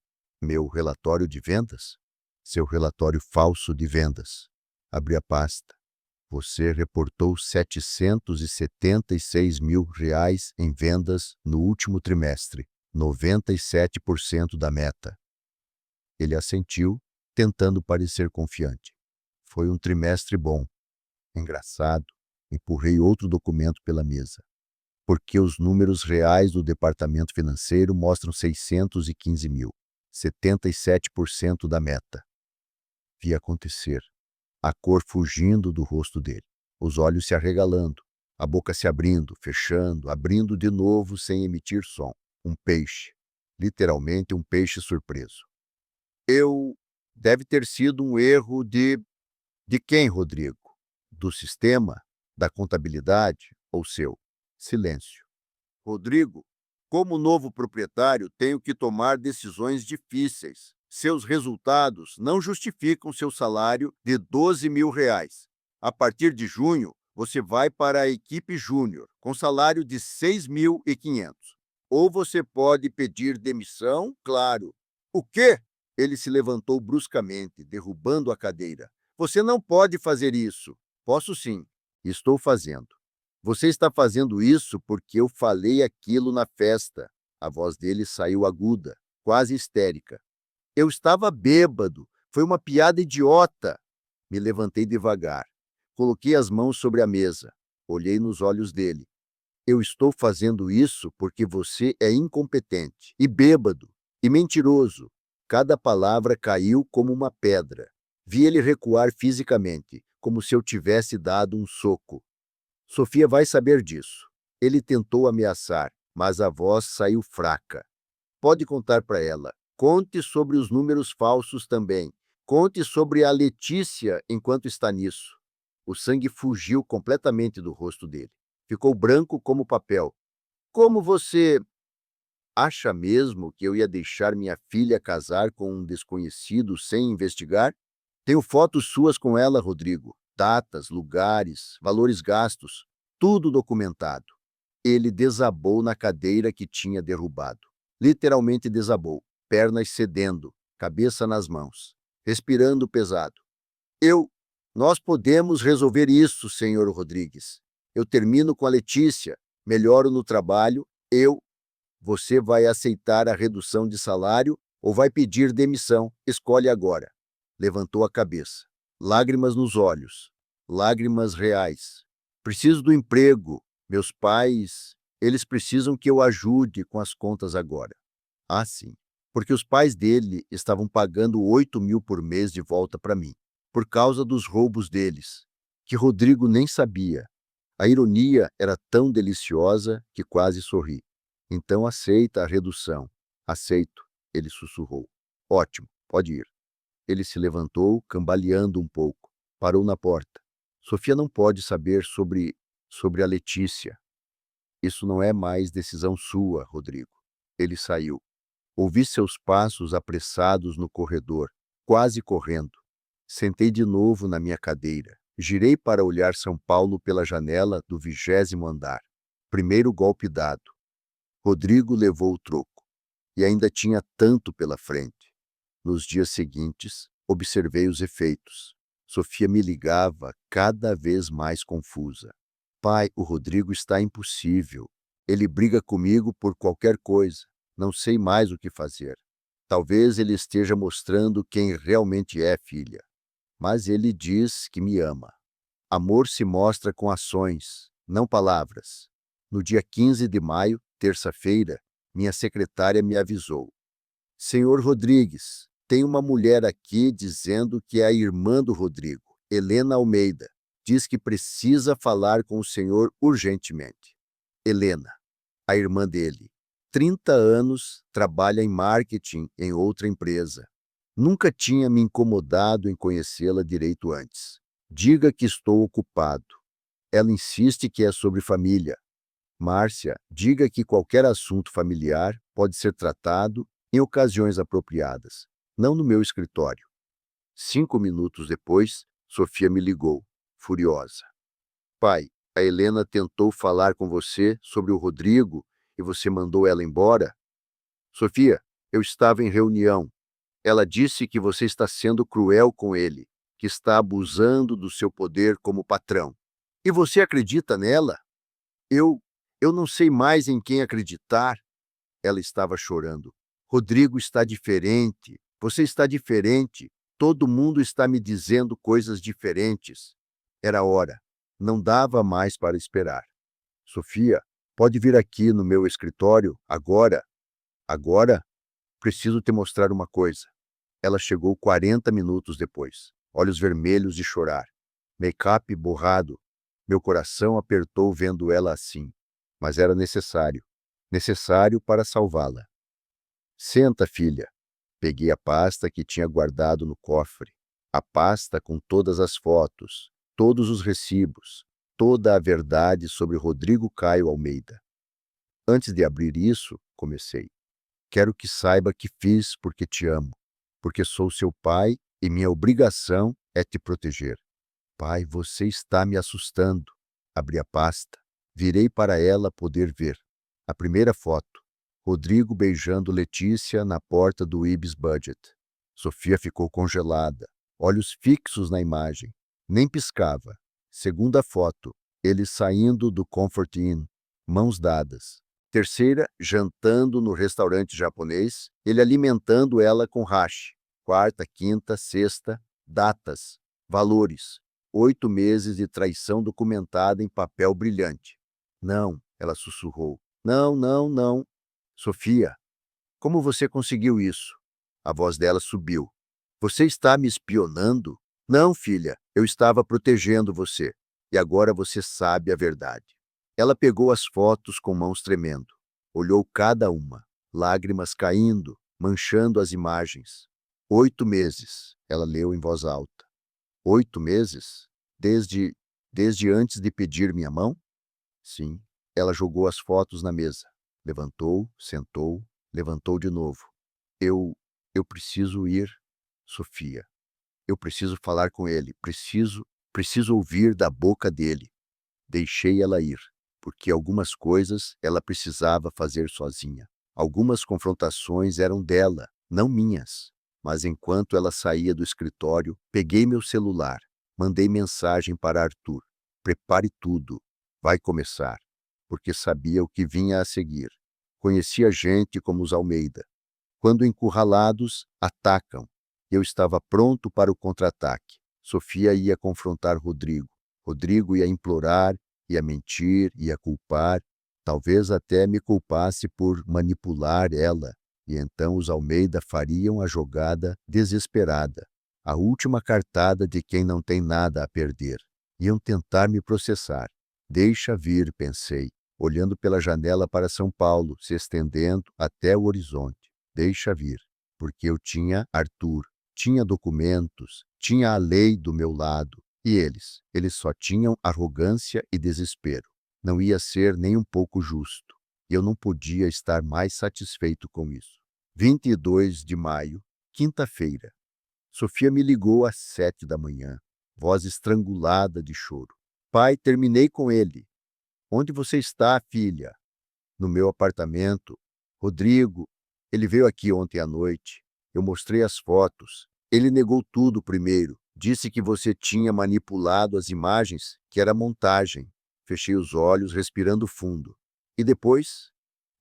relatório de vendas? Seu relatório falso de vendas. Abri a pasta. Você reportou R$ 776 mil em vendas no último trimestre, 97% da meta. Ele assentiu, tentando parecer confiante. Foi um trimestre bom. Engraçado. Empurrei outro documento pela mesa. Porque os números reais do departamento financeiro mostram 615 mil, 77% da meta. Vi acontecer. A cor fugindo do rosto dele, os olhos se arregalando, a boca se abrindo, fechando, abrindo de novo sem emitir som. Um peixe, literalmente um peixe surpreso. Deve ter sido um erro de quem, Rodrigo? Do sistema? Da contabilidade? Ou seu? Silêncio. Rodrigo, como novo proprietário, tenho que tomar decisões difíceis. Seus resultados não justificam seu salário de R$ 12 mil. A partir de junho, você vai para a equipe júnior, com salário de 6.500. Ou você pode pedir demissão, claro. O quê? Ele se levantou bruscamente, derrubando a cadeira. Você não pode fazer isso. Posso sim. Estou fazendo. Você está fazendo isso porque eu falei aquilo na festa. A voz dele saiu aguda, quase histérica. Eu estava bêbado. Foi uma piada idiota. Me levantei devagar. Coloquei as mãos sobre a mesa. Olhei nos olhos dele. Eu estou fazendo isso porque você é incompetente, e bêbado, e mentiroso. Cada palavra caiu como uma pedra. Vi ele recuar fisicamente, como se eu tivesse dado um soco. Sofia vai saber disso. Ele tentou ameaçar, mas a voz saiu fraca. Pode contar para ela. Conte sobre os números falsos também. Conte sobre a Letícia enquanto está nisso. O sangue fugiu completamente do rosto dele. Ficou branco como papel. Como você acha mesmo que eu ia deixar minha filha casar com um desconhecido sem investigar? Tenho fotos suas com ela, Rodrigo. Datas, lugares, valores gastos. Tudo documentado. Ele desabou na cadeira que tinha derrubado. Literalmente desabou, pernas cedendo, cabeça nas mãos, respirando pesado. Nós podemos resolver isso, senhor Rodrigues. Eu termino com a Letícia, melhoro no trabalho, você vai aceitar a redução de salário ou vai pedir demissão? Escolhe agora. Levantou a cabeça. Lágrimas nos olhos. Lágrimas reais. Preciso do emprego. Meus pais, eles precisam que eu ajude com as contas agora. Ah, sim. Porque os pais dele estavam pagando 8 mil por mês de volta para mim, por causa dos roubos deles, que Rodrigo nem sabia. A ironia era tão deliciosa que quase sorri. Então aceita a redução. Aceito, ele sussurrou. Ótimo, pode ir. Ele se levantou, cambaleando um pouco. Parou na porta. Sofia não pode saber sobre a Letícia. Isso não é mais decisão sua, Rodrigo. Ele saiu. Ouvi seus passos apressados no corredor, quase correndo. Sentei de novo na minha cadeira. Girei para olhar São Paulo pela janela do 20º andar. Primeiro golpe dado. Rodrigo levou o troco. E ainda tinha tanto pela frente. Nos dias seguintes, observei os efeitos. Sofia me ligava cada vez mais confusa. Pai, o Rodrigo está impossível. Ele briga comigo por qualquer coisa. Não sei mais o que fazer. Talvez ele esteja mostrando quem realmente é, filha. Mas ele diz que me ama. Amor se mostra com ações, não palavras. No dia 15 de maio, terça-feira, minha secretária me avisou. Senhor Rodrigues, tem uma mulher aqui dizendo que é a irmã do Rodrigo, Helena Almeida. Diz que precisa falar com o senhor urgentemente. Helena, a irmã dele. 30 anos, trabalha em marketing em outra empresa. Nunca tinha me incomodado em conhecê-la direito antes. Diga que estou ocupado. Ela insiste que é sobre família. Márcia, diga que qualquer assunto familiar pode ser tratado em ocasiões apropriadas, não no meu escritório. 5 minutos depois, Sofia me ligou, furiosa. Pai, a Helena tentou falar com você sobre o Rodrigo e você mandou ela embora? Sofia, eu estava em reunião. Ela disse que você está sendo cruel com ele, que está abusando do seu poder como patrão. E você acredita nela? Eu, eu não sei mais em quem acreditar. Ela estava chorando. Rodrigo está diferente. Você está diferente. Todo mundo está me dizendo coisas diferentes. Era hora. Não dava mais para esperar. Sofia, pode vir aqui no meu escritório agora? Agora? Preciso te mostrar uma coisa. Ela chegou 40 minutos depois, olhos vermelhos de chorar, make-up borrado. Meu coração apertou vendo ela assim, mas era necessário. Necessário para salvá-la. Senta, filha. Peguei a pasta que tinha guardado no cofre. A pasta com todas as fotos, todos os recibos, toda a verdade sobre Rodrigo Caio Almeida. Antes de abrir isso, comecei. Quero que saiba que fiz porque te amo, porque sou seu pai e minha obrigação é te proteger. Pai, você está me assustando. Abri a pasta. Virei para ela poder ver. A primeira foto. Rodrigo beijando Letícia na porta do Ibis Budget. Sofia ficou congelada, olhos fixos na imagem. Nem piscava. Segunda foto. Eles saindo do Comfort Inn, mãos dadas. Terceira, jantando no restaurante japonês, ele alimentando ela com hashi. Quarta, quinta, sexta, datas, valores. 8 meses de traição documentada em papel brilhante. Não, ela sussurrou. Não, não, não. Sofia, como você conseguiu isso? A voz dela subiu. Você está me espionando? Não, filha, eu estava protegendo você. E agora você sabe a verdade. Ela pegou as fotos com mãos tremendo. Olhou cada uma, lágrimas caindo, manchando as imagens. 8 meses, ela leu em voz alta. 8 meses? Desde antes de pedir minha mão? Sim. Ela jogou as fotos na mesa. Levantou, sentou, levantou de novo. Eu preciso ir, Sofia. Eu preciso falar com ele. Preciso ouvir da boca dele. Deixei ela ir, porque algumas coisas ela precisava fazer sozinha. Algumas confrontações eram dela, não minhas. Mas enquanto ela saía do escritório, peguei meu celular, mandei mensagem para Arthur. Prepare tudo, vai começar, porque sabia o que vinha a seguir. Conhecia gente como os Almeida. Quando encurralados, atacam. Eu estava pronto para o contra-ataque. Sofia ia confrontar Rodrigo. Rodrigo ia implorar, ia mentir, ia culpar, talvez até me culpasse por manipular ela. E então os Almeida fariam a jogada desesperada, a última cartada de quem não tem nada a perder. Iam tentar me processar. Deixa vir, pensei, olhando pela janela para São Paulo, se estendendo até o horizonte. Deixa vir, porque eu tinha Arthur, tinha documentos, tinha a lei do meu lado. E eles só tinham arrogância e desespero. Não ia ser nem um pouco justo. E eu não podia estar mais satisfeito com isso. 22 de maio, quinta-feira. Sofia me ligou às 7 da manhã, voz estrangulada de choro. Pai, terminei com ele. Onde você está, filha? No meu apartamento. Rodrigo, ele veio aqui ontem à noite. Eu mostrei as fotos. Ele negou tudo primeiro. Disse que você tinha manipulado as imagens, que era montagem. Fechei os olhos, respirando fundo. E depois?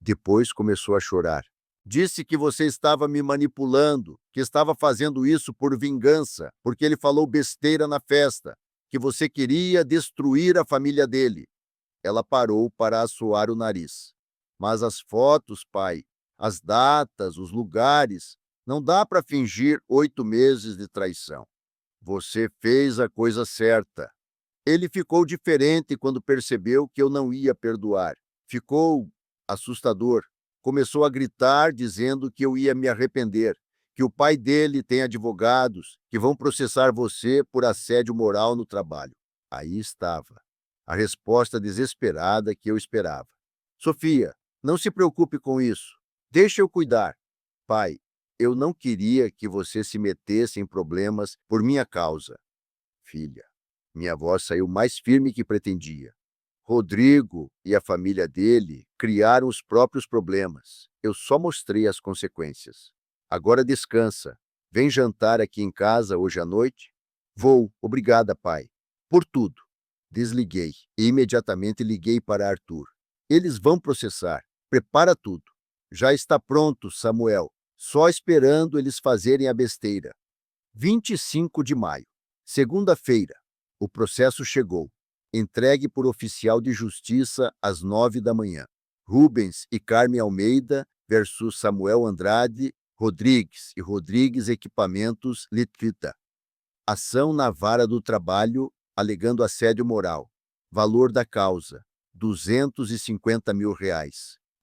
Depois começou a chorar. Disse que você estava me manipulando, que estava fazendo isso por vingança, porque ele falou besteira na festa. que você queria destruir a família dele. Ela parou para assoar o nariz. Mas as fotos, pai, as datas, os lugares, não dá para fingir 8 meses de traição. Você fez a coisa certa. Ele ficou diferente quando percebeu que eu não ia perdoar. Ficou assustador. Começou a gritar dizendo que eu ia me arrepender, que o pai dele tem advogados que vão processar você por assédio moral no trabalho. Aí estava a resposta desesperada que eu esperava. Sofia, não se preocupe com isso. Deixa eu cuidar. Pai, eu não queria que você se metesse em problemas por minha causa. Filha, minha voz saiu mais firme que pretendia. Rodrigo e a família dele criaram os próprios problemas. Eu só mostrei as consequências. Agora descansa. Vem jantar aqui em casa hoje à noite? Vou, obrigada, pai. Por tudo. Desliguei e imediatamente liguei para Arthur. Eles vão processar. Prepara tudo. Já está pronto, Samuel. Só esperando eles fazerem a besteira. 25 de maio. Segunda-feira. O processo chegou. Entregue por oficial de justiça às 9 da manhã. Rubens e Carmen Almeida versus Samuel Andrade Rodrigues e Rodrigues Equipamentos Litvita. Ação na vara do trabalho alegando assédio moral. Valor da causa, R$ 250 mil.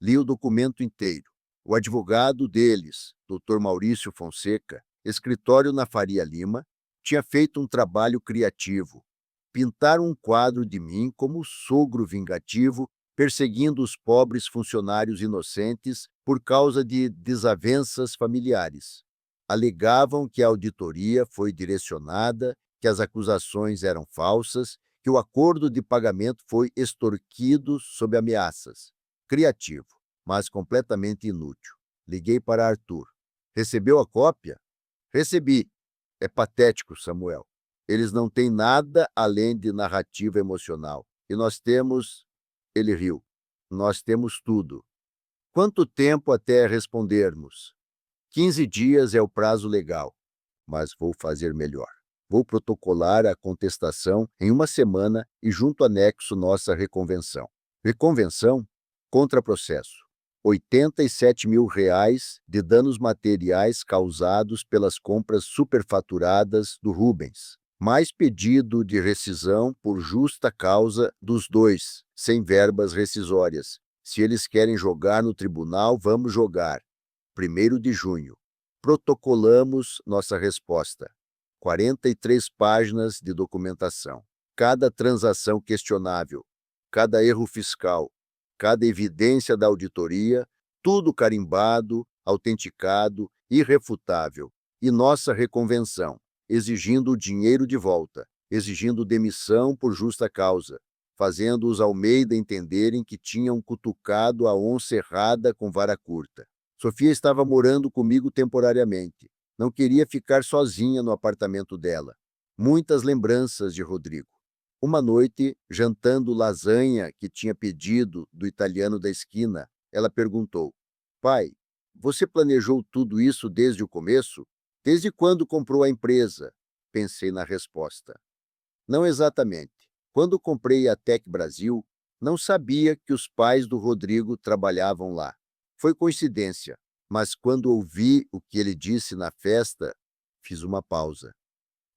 Li o documento inteiro. O advogado deles, Dr. Maurício Fonseca, escritório na Faria Lima, tinha feito um trabalho criativo. Pintaram um quadro de mim como sogro vingativo, perseguindo os pobres funcionários inocentes por causa de desavenças familiares. Alegavam que a auditoria foi direcionada, que as acusações eram falsas, que o acordo de pagamento foi extorquido sob ameaças. Criativo, mas completamente inútil. Liguei para Arthur. Recebeu a cópia? Recebi. É patético, Samuel. Eles não têm nada além de narrativa emocional. E nós temos... Ele riu. Nós temos tudo. Quanto tempo até respondermos? 15 dias é o prazo legal. Mas vou fazer melhor. Vou protocolar a contestação em uma semana e junto anexo nossa reconvenção. Reconvenção? Contra processo. R$ 87 mil de danos materiais causados pelas compras superfaturadas do Rubens, mais pedido de rescisão por justa causa dos dois, sem verbas rescisórias. Se eles querem jogar no tribunal, vamos jogar. 1º de junho. Protocolamos nossa resposta. 43 páginas de documentação. Cada transação questionável, cada erro fiscal, cada evidência da auditoria, tudo carimbado, autenticado, irrefutável. E nossa reconvenção, exigindo o dinheiro de volta, exigindo demissão por justa causa, fazendo os Almeida entenderem que tinham cutucado a onça errada com vara curta. Sofia estava morando comigo temporariamente. Não queria ficar sozinha no apartamento dela. Muitas lembranças de Rodrigo. Uma noite, jantando lasanha que tinha pedido do italiano da esquina, ela perguntou: Pai, você planejou tudo isso desde o começo? Desde quando comprou a empresa? Pensei na resposta. Não exatamente. Quando comprei a Tec Brasil, não sabia que os pais do Rodrigo trabalhavam lá. Foi coincidência, mas quando ouvi o que ele disse na festa, fiz uma pausa.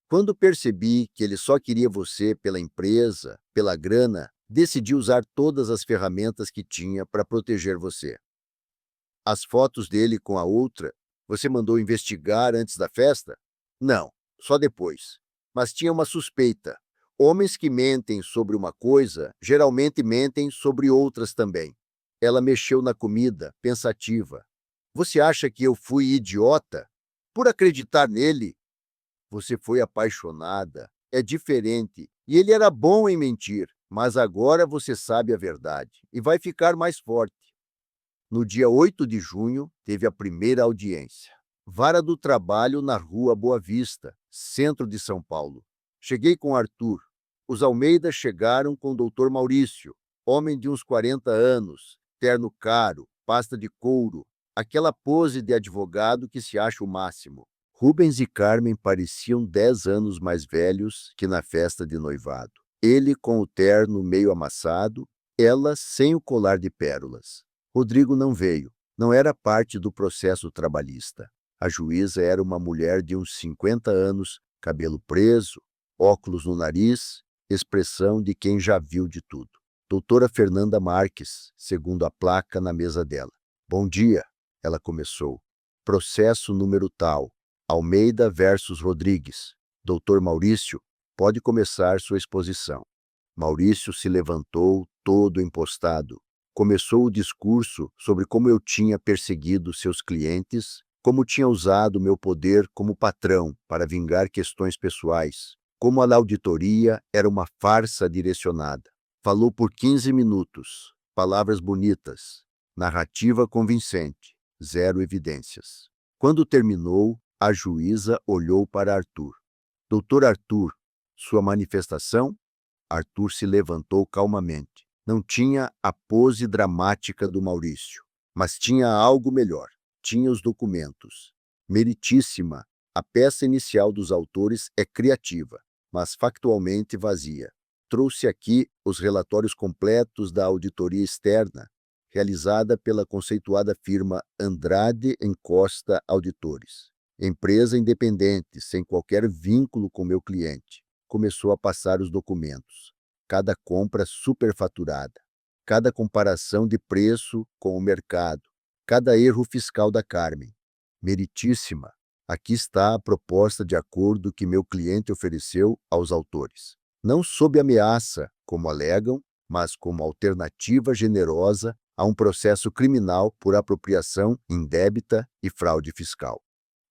Quando percebi que ele só queria você pela empresa, pela grana, decidi usar todas as ferramentas que tinha para proteger você. As fotos dele com a outra, você mandou investigar antes da festa? Não, só depois. Mas tinha uma suspeita. Homens que mentem sobre uma coisa, geralmente mentem sobre outras também. Ela mexeu na comida, pensativa. Você acha que eu fui idiota? Por acreditar nele? Você foi apaixonada. É diferente. E ele era bom em mentir. Mas agora você sabe a verdade. E vai ficar mais forte. No dia 8 de junho, teve a primeira audiência. Vara do Trabalho na Rua Boa Vista, centro de São Paulo. Cheguei com Arthur. Os Almeida chegaram com o Dr. Maurício, homem de uns 40 anos, terno caro, pasta de couro, aquela pose de advogado que se acha o máximo. Rubens e Carmen pareciam 10 anos mais velhos que na festa de noivado. Ele com o terno meio amassado, ela sem o colar de pérolas. Rodrigo não veio, não era parte do processo trabalhista. A juíza era uma mulher de uns 50 anos, cabelo preso, óculos no nariz, expressão de quem já viu de tudo. Doutora Fernanda Marques, segundo a placa na mesa dela. Bom dia, ela começou. Processo número tal. Almeida versus Rodrigues. Doutor Maurício, pode começar sua exposição. Maurício se levantou, todo empostado. Começou o discurso sobre como eu tinha perseguido seus clientes, como tinha usado meu poder como patrão para vingar questões pessoais, como a auditoria era uma farsa direcionada. Falou por 15 minutos, palavras bonitas, narrativa convincente, zero evidências. Quando terminou, a juíza olhou para Arthur. Doutor Arthur, sua manifestação? Arthur se levantou calmamente. Não tinha a pose dramática do Maurício, mas tinha algo melhor. Tinha os documentos. Meritíssima, a peça inicial dos autores é criativa, mas factualmente vazia. Trouxe aqui os relatórios completos da auditoria externa, realizada pela conceituada firma Andrade Costa Auditores. Empresa independente, sem qualquer vínculo com meu cliente. Começou a passar os documentos. Cada compra superfaturada, cada comparação de preço com o mercado, cada erro fiscal da Carmen. Meritíssima, aqui está a proposta de acordo que meu cliente ofereceu aos autores. Não sob ameaça, como alegam, mas como alternativa generosa a um processo criminal por apropriação indébita e fraude fiscal.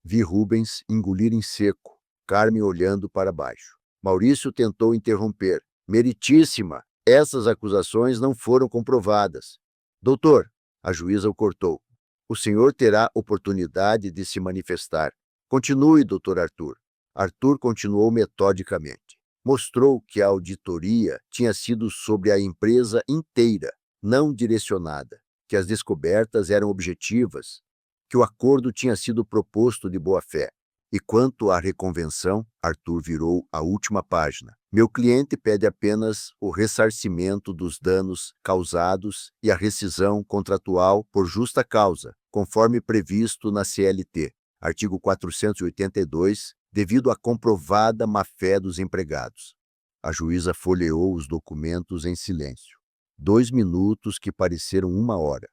Vi Rubens engolir em seco, Carmen olhando para baixo. Maurício tentou interromper. Meritíssima, essas acusações não foram comprovadas. Doutor, a juíza o cortou. O senhor terá oportunidade de se manifestar. Continue, doutor Arthur. Arthur continuou metodicamente. Mostrou que a auditoria tinha sido sobre a empresa inteira, não direcionada, que as descobertas eram objetivas, que o acordo tinha sido proposto de boa-fé. E quanto à reconvenção, Arthur virou a última página. Meu cliente pede apenas o ressarcimento dos danos causados e a rescisão contratual por justa causa, conforme previsto na CLT, artigo 482, devido à comprovada má-fé dos empregados. A juíza folheou os documentos em silêncio. 2 minutos que pareceram 1 hora.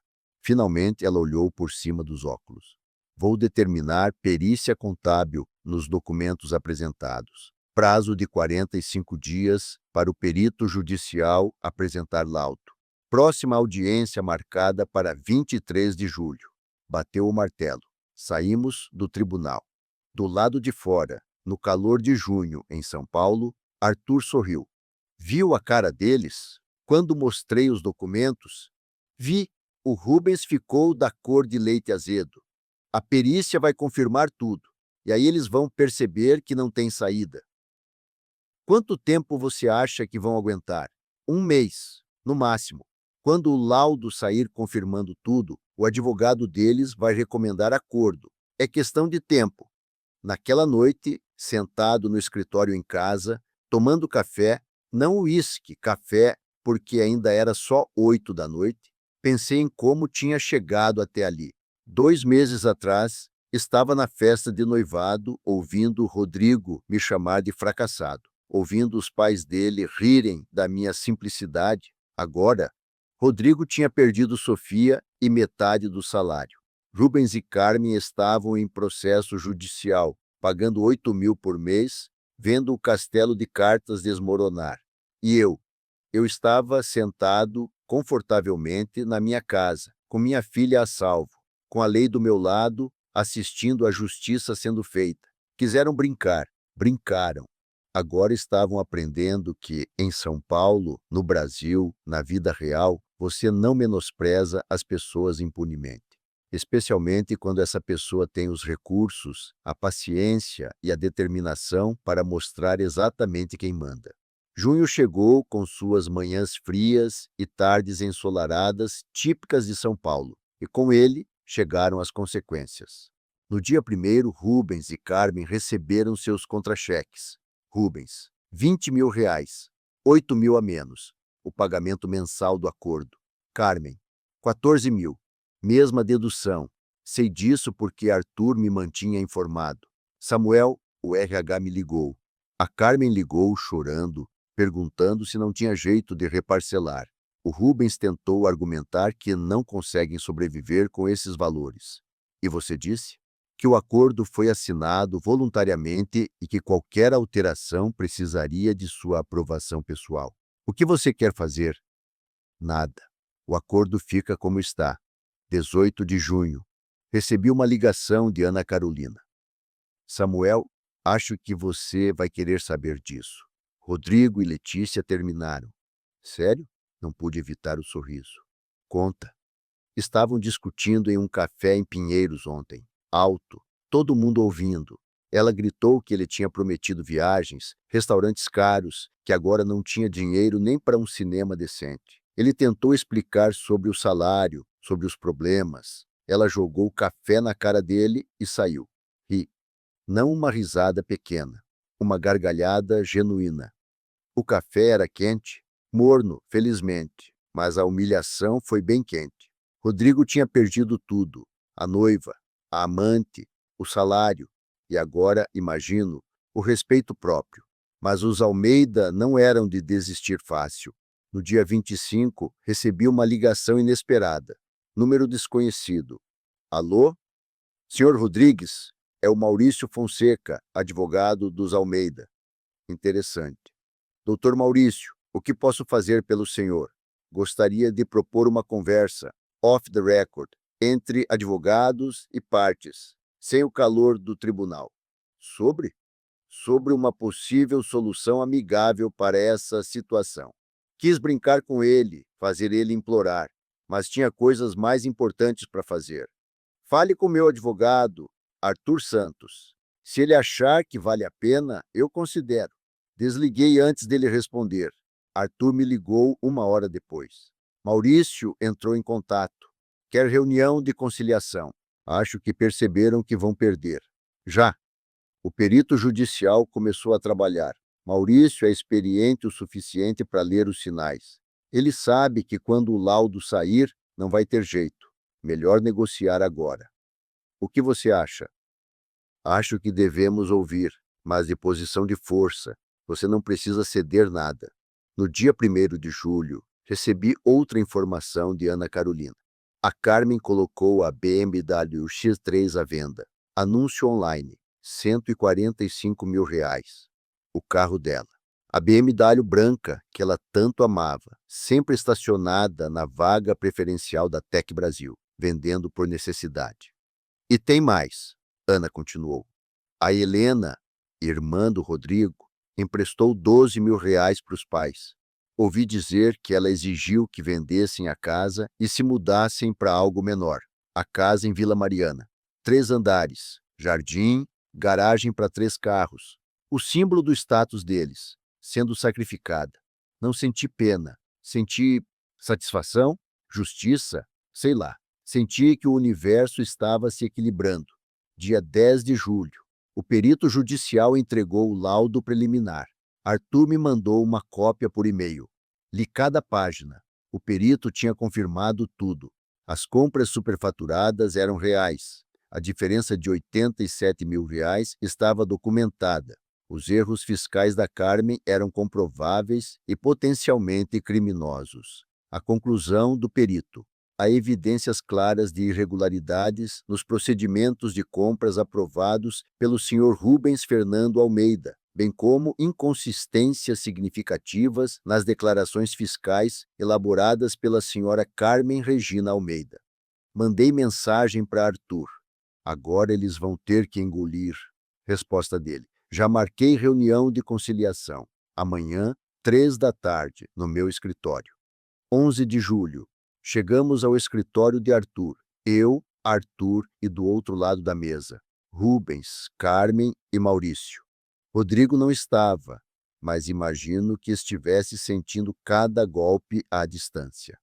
Finalmente, ela olhou por cima dos óculos. Vou determinar perícia contábil nos documentos apresentados. Prazo de 45 dias para o perito judicial apresentar laudo. Próxima audiência marcada para 23 de julho. Bateu o martelo. Saímos do tribunal. Do lado de fora, no calor de junho, em São Paulo, Arthur sorriu. Viu a cara deles? Quando mostrei os documentos, vi. O Rubens ficou da cor de leite azedo. A perícia vai confirmar tudo, e aí eles vão perceber que não tem saída. Quanto tempo você acha que vão aguentar? 1 mês, no máximo. Quando o laudo sair confirmando tudo, o advogado deles vai recomendar acordo. É questão de tempo. Naquela noite, sentado no escritório em casa, tomando café, não uísque, café, porque ainda era só 8 da noite, pensei em como tinha chegado até ali. 2 meses atrás, estava na festa de noivado, ouvindo Rodrigo me chamar de fracassado, ouvindo os pais dele rirem da minha simplicidade. Agora, Rodrigo tinha perdido Sofia e metade do salário. Rubens e Carmen estavam em processo judicial, pagando 8.000 por mês, vendo o castelo de cartas desmoronar. E eu estava sentado confortavelmente na minha casa, com minha filha a salvo, com a lei do meu lado, assistindo à justiça sendo feita. Quiseram brincar, brincaram. Agora estavam aprendendo que, em São Paulo, no Brasil, na vida real, você não menospreza as pessoas impunemente. Especialmente quando essa pessoa tem os recursos, a paciência e a determinação para mostrar exatamente quem manda. Junho chegou com suas manhãs frias e tardes ensolaradas típicas de São Paulo, e com ele chegaram as consequências. No dia primeiro, Rubens e Carmen receberam seus contra-cheques. Rubens, R$ 20.000, 8.000 a menos, o pagamento mensal do acordo. Carmen, 14.000, mesma dedução. Sei disso porque Arthur me mantinha informado. Samuel, o RH me ligou. A Carmen ligou chorando, perguntando se não tinha jeito de reparcelar. O Rubens tentou argumentar que não conseguem sobreviver com esses valores. E você disse? Que o acordo foi assinado voluntariamente e que qualquer alteração precisaria de sua aprovação pessoal. O que você quer fazer? Nada. O acordo fica como está. 18 de junho. Recebi uma ligação de Ana Carolina. Samuel, acho que você vai querer saber disso. Rodrigo e Letícia terminaram. Sério? Não pude evitar o sorriso. Conta. Estavam discutindo em um café em Pinheiros ontem. Alto, todo mundo ouvindo. Ela gritou que ele tinha prometido viagens, restaurantes caros, que agora não tinha dinheiro nem para um cinema decente. Ele tentou explicar sobre o salário, sobre os problemas. Ela jogou café na cara dele e saiu. Ri. Não uma risada pequena, uma gargalhada genuína. O café era quente, morno, felizmente, mas a humilhação foi bem quente. Rodrigo tinha perdido tudo: a noiva, a amante, o salário e agora, imagino, o respeito próprio. Mas os Almeida não eram de desistir fácil. No dia 25, recebi uma ligação inesperada. Número desconhecido. Alô? Senhor Rodrigues, é o Maurício Fonseca, advogado dos Almeida. Interessante. Doutor Maurício, o que posso fazer pelo senhor? Gostaria de propor uma conversa, off the record, entre advogados e partes, sem o calor do tribunal. Sobre? Sobre uma possível solução amigável para essa situação. Quis brincar com ele, fazer ele implorar, mas tinha coisas mais importantes para fazer. Fale com meu advogado, Arthur Santos. Se ele achar que vale a pena, eu considero. Desliguei antes dele responder. Arthur me ligou 1 hora depois. Maurício entrou em contato. Quer reunião de conciliação. Acho que perceberam que vão perder. Já. O perito judicial começou a trabalhar. Maurício é experiente o suficiente para ler os sinais. Ele sabe que quando o laudo sair, não vai ter jeito. Melhor negociar agora. O que você acha? Acho que devemos ouvir, mas de posição de força. Você não precisa ceder nada. No dia 1º de julho, recebi outra informação de Ana Carolina. A Carmen colocou a BMW X3 à venda. Anúncio online, R$ 145 mil. O carro dela. A BMW branca que ela tanto amava, sempre estacionada na vaga preferencial da Tec Brasil, vendendo por necessidade. E tem mais, Ana continuou. A Helena, irmã do Rodrigo, emprestou R$ 12 mil para os pais. Ouvi dizer que ela exigiu que vendessem a casa e se mudassem para algo menor. A casa em Vila Mariana. 3 andares, jardim, garagem para 3 carros. O símbolo do status deles, sendo sacrificada. Não senti pena, senti satisfação, justiça, sei lá. Senti que o universo estava se equilibrando. Dia 10 de julho. O perito judicial entregou o laudo preliminar. Arthur me mandou uma cópia por e-mail. Li cada página. O perito tinha confirmado tudo. As compras superfaturadas eram reais. A diferença de R$ 87 mil estava documentada. Os erros fiscais da Carmen eram comprováveis e potencialmente criminosos. A conclusão do perito. Há evidências claras de irregularidades nos procedimentos de compras aprovados pelo Sr. Rubens Fernando Almeida, bem como inconsistências significativas nas declarações fiscais elaboradas pela Sra. Carmen Regina Almeida. Mandei mensagem para Arthur. Agora eles vão ter que engolir. Resposta dele. Já marquei reunião de conciliação. Amanhã, 3 da tarde, no meu escritório. 11 de julho. Chegamos ao escritório de Arthur. Eu, Arthur e do outro lado da mesa, Rubens, Carmen e Maurício. Rodrigo não estava, mas imagino que estivesse sentindo cada golpe à distância.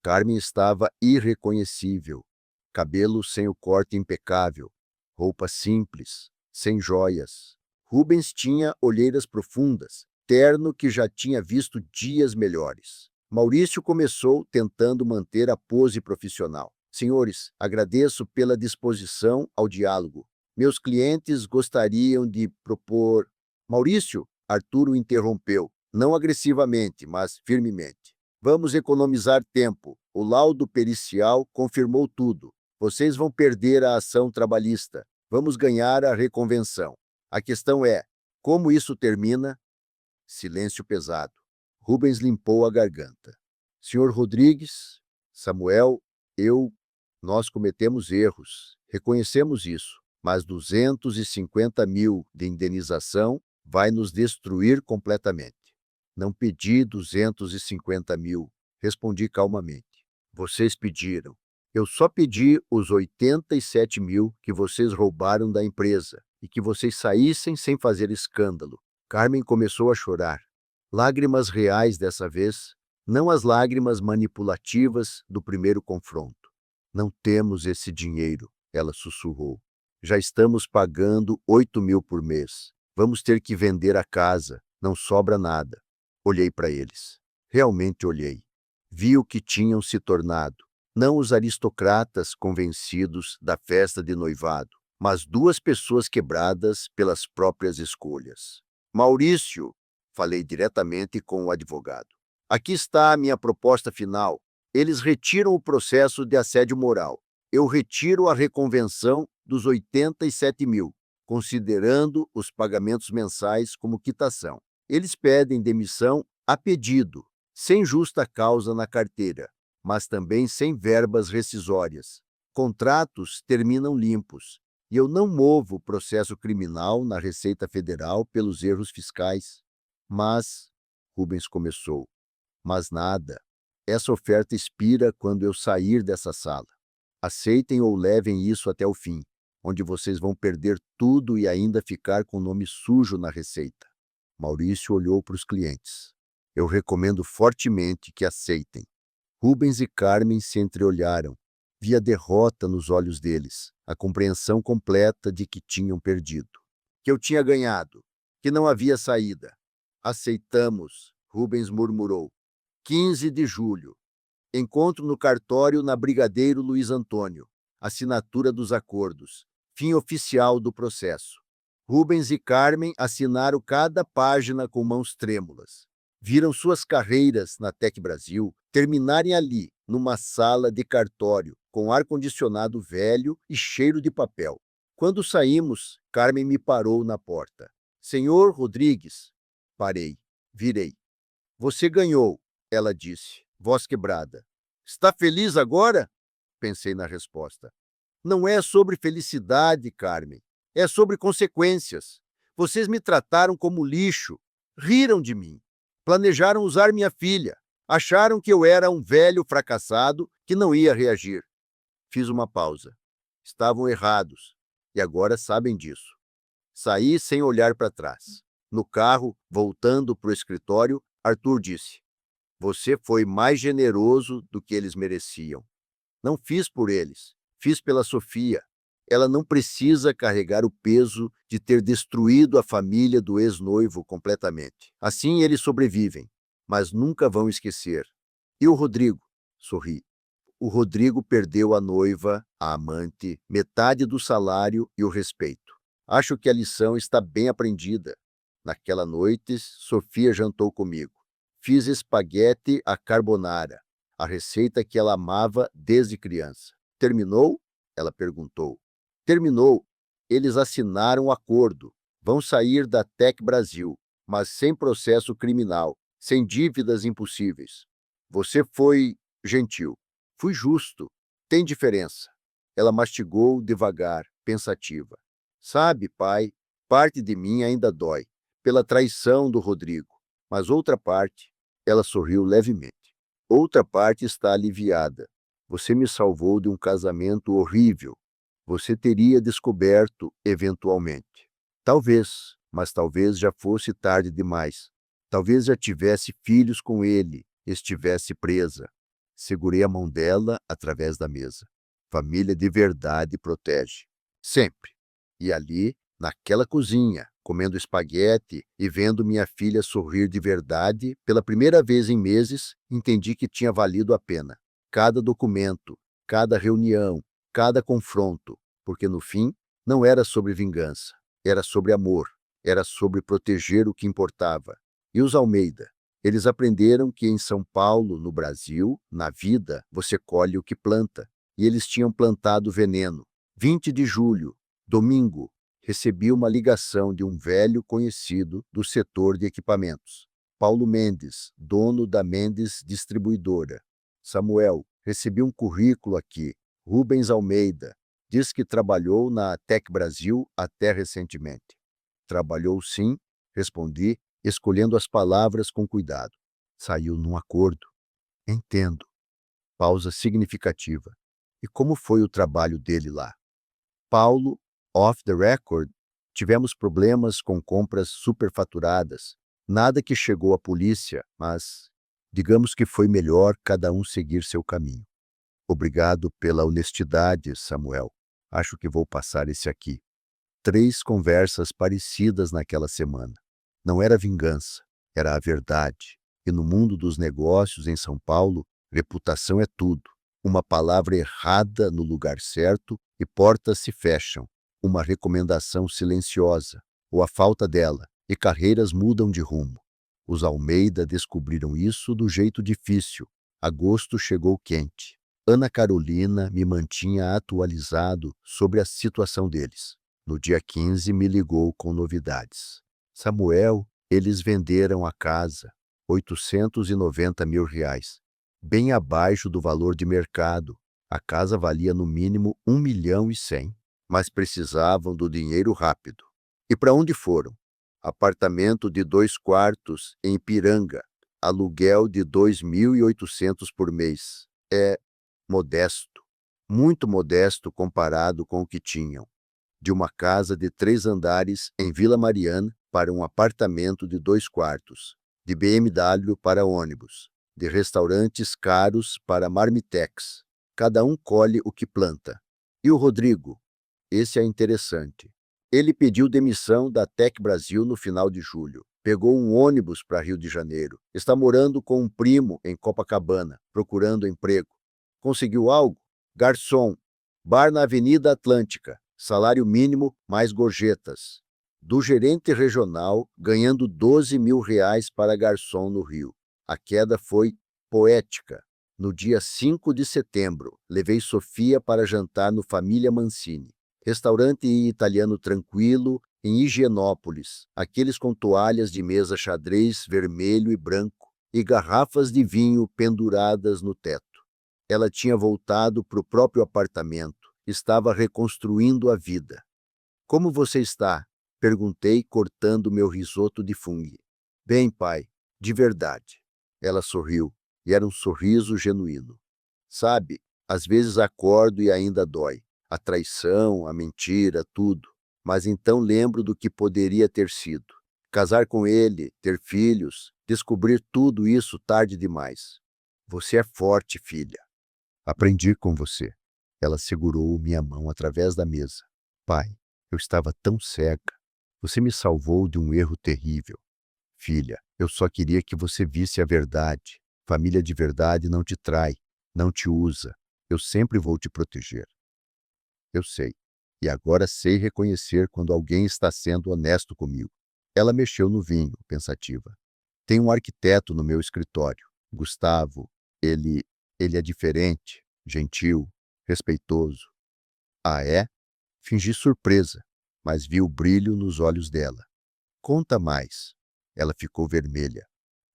Carmen estava irreconhecível, cabelo sem o corte impecável, roupa simples, sem joias. Rubens tinha olheiras profundas, terno que já tinha visto dias melhores. Maurício começou tentando manter a pose profissional. Senhores, agradeço pela disposição ao diálogo. Meus clientes gostariam de propor... Maurício, Arturo interrompeu, não agressivamente, mas firmemente. Vamos economizar tempo. O laudo pericial confirmou tudo. Vocês vão perder a ação trabalhista. Vamos ganhar a reconvenção. A questão é, como isso termina? Silêncio pesado. Rubens limpou a garganta. Senhor Rodrigues, Samuel, nós cometemos erros. Reconhecemos isso. Mas 250 mil de indenização vai nos destruir completamente. Não pedi 250 mil, respondi calmamente. Vocês pediram. Eu só pedi os 87 mil que vocês roubaram da empresa e que vocês saíssem sem fazer escândalo. Carmen começou a chorar. Lágrimas reais dessa vez, não as lágrimas manipulativas do primeiro confronto. Não temos esse dinheiro, ela sussurrou. Já estamos pagando 8 mil por mês. Vamos ter que vender a casa, não sobra nada. Olhei para eles. Realmente olhei. Vi o que tinham se tornado. Não os aristocratas convencidos da festa de noivado, mas duas pessoas quebradas pelas próprias escolhas. Maurício, falei diretamente com o advogado. Aqui está a minha proposta final. Eles retiram o processo de assédio moral. Eu retiro a reconvenção dos 87 mil, considerando os pagamentos mensais como quitação. Eles pedem demissão a pedido, sem justa causa na carteira, mas também sem verbas rescisórias. Contratos terminam limpos, e eu não movo processo criminal na Receita Federal pelos erros fiscais. Mas, Rubens começou, mas nada. Essa oferta expira quando eu sair dessa sala. Aceitem ou levem isso até o fim, onde vocês vão perder tudo e ainda ficar com o nome sujo na Receita. Maurício olhou para os clientes. Eu recomendo fortemente que aceitem. Rubens e Carmen se entreolharam. Vi a derrota nos olhos deles, a compreensão completa de que tinham perdido. Que eu tinha ganhado, que não havia saída. Aceitamos, Rubens murmurou. 15 de julho. Encontro no cartório na Brigadeiro Luiz Antônio. Assinatura dos acordos. Fim oficial do processo. Rubens e Carmen assinaram cada página com mãos trêmulas. Viram suas carreiras na Tec Brasil terminarem ali, numa sala de cartório, com ar-condicionado velho e cheiro de papel. Quando saímos, Carmen me parou na porta. Senhor Rodrigues. Parei. Virei. Você ganhou, ela disse, voz quebrada. Está feliz agora? Pensei na resposta. Não é sobre felicidade, Carmen. É sobre consequências. Vocês me trataram como lixo. Riram de mim. Planejaram usar minha filha. Acharam que eu era um velho fracassado que não ia reagir. Fiz uma pausa. Estavam errados. E agora sabem disso. Saí sem olhar para trás. No carro, voltando para o escritório, Arthur disse: Você foi mais generoso do que eles mereciam. Não fiz por eles. Fiz pela Sofia. Ela não precisa carregar o peso de ter destruído a família do ex-noivo completamente. Assim eles sobrevivem, mas nunca vão esquecer. E o Rodrigo? Sorri. O Rodrigo perdeu a noiva, a amante, metade do salário e o respeito. Acho que a lição está bem aprendida. Naquela noite, Sofia jantou comigo. Fiz espaguete à carbonara, a receita que ela amava desde criança. Terminou? Ela perguntou. Terminou. Eles assinaram o acordo. Vão sair da Tec Brasil, mas sem processo criminal, sem dívidas impossíveis. Você foi gentil. Fui justo. Tem diferença. Ela mastigou devagar, pensativa. Sabe, pai, parte de mim ainda dói, pela traição do Rodrigo. Mas outra parte, ela sorriu levemente. Outra parte está aliviada. Você me salvou de um casamento horrível. Você teria descoberto eventualmente. Talvez, mas talvez já fosse tarde demais. Talvez já tivesse filhos com ele, estivesse presa. Segurei a mão dela através da mesa. Família de verdade protege. Sempre. E ali, naquela cozinha, comendo espaguete e vendo minha filha sorrir de verdade, pela primeira vez em meses, entendi que tinha valido a pena. Cada documento, cada reunião, cada confronto, porque no fim não era sobre vingança, era sobre amor, era sobre proteger o que importava. E os Almeida? Eles aprenderam que em São Paulo, no Brasil, na vida, você colhe o que planta. E eles tinham plantado veneno. 20 de julho, domingo, recebi uma ligação de um velho conhecido do setor de equipamentos. Paulo Mendes, dono da Mendes Distribuidora. Samuel, recebi um currículo aqui. Rubens Almeida, diz que trabalhou na Tec Brasil até recentemente. Trabalhou sim, respondi, escolhendo as palavras com cuidado. Saiu num acordo. Entendo. Pausa significativa. E como foi o trabalho dele lá? Paulo, off the record, tivemos problemas com compras superfaturadas. Nada que chegou à polícia, mas digamos que foi melhor cada um seguir seu caminho. Obrigado pela honestidade, Samuel. Acho que vou passar esse aqui. 3 conversas parecidas naquela semana. Não era vingança, era a verdade. E no mundo dos negócios em São Paulo, reputação é tudo. Uma palavra errada no lugar certo e portas se fecham. Uma recomendação silenciosa, ou a falta dela, e carreiras mudam de rumo. Os Almeida descobriram isso do jeito difícil. Agosto chegou quente. Ana Carolina me mantinha atualizado sobre a situação deles. No dia 15 me ligou com novidades. Samuel, eles venderam a casa, R$ 890 mil, bem abaixo do valor de mercado. A casa valia no mínimo 1.100.000, mas precisavam do dinheiro rápido. E para onde foram? Apartamento de 2 quartos em Ipiranga, aluguel de 2.800 por mês. É modesto, muito modesto comparado com o que tinham. De uma casa de 3 andares em Vila Mariana para um apartamento de 2 quartos, de BMW para ônibus, de restaurantes caros para marmitex. Cada um colhe o que planta. E o Rodrigo? Esse é interessante. Ele pediu demissão da Tec Brasil no final de julho. Pegou um ônibus para Rio de Janeiro. Está morando com um primo em Copacabana, procurando emprego. Conseguiu algo? Garçom. Bar na Avenida Atlântica. Salário mínimo mais gorjetas. Do gerente regional, ganhando R$ 12 mil para garçom no Rio. A queda foi poética. No dia 5 de setembro, levei Sofia para jantar no Família Mancini. Restaurante italiano tranquilo, em Higienópolis, aqueles com toalhas de mesa xadrez vermelho e branco e garrafas de vinho penduradas no teto. Ela tinha voltado para o próprio apartamento, estava reconstruindo a vida. Como você está? Perguntei, cortando meu risoto de fungo. Bem, pai, de verdade. Ela sorriu, e era um sorriso genuíno. Sabe, às vezes acordo e ainda dói. A traição, a mentira, tudo. Mas então lembro do que poderia ter sido. Casar com ele, ter filhos, descobrir tudo isso tarde demais. Você é forte, filha. Aprendi com você. Ela segurou minha mão através da mesa. Pai, eu estava tão cega. Você me salvou de um erro terrível. Filha, eu só queria que você visse a verdade. Família de verdade não te trai, não te usa. Eu sempre vou te proteger. Eu sei. E agora sei reconhecer quando alguém está sendo honesto comigo. Ela mexeu no vinho, pensativa. Tem um arquiteto no meu escritório, Gustavo. Ele é diferente, gentil, respeitoso. Ah, é? Fingi surpresa, mas vi o brilho nos olhos dela. Conta mais. Ela ficou vermelha.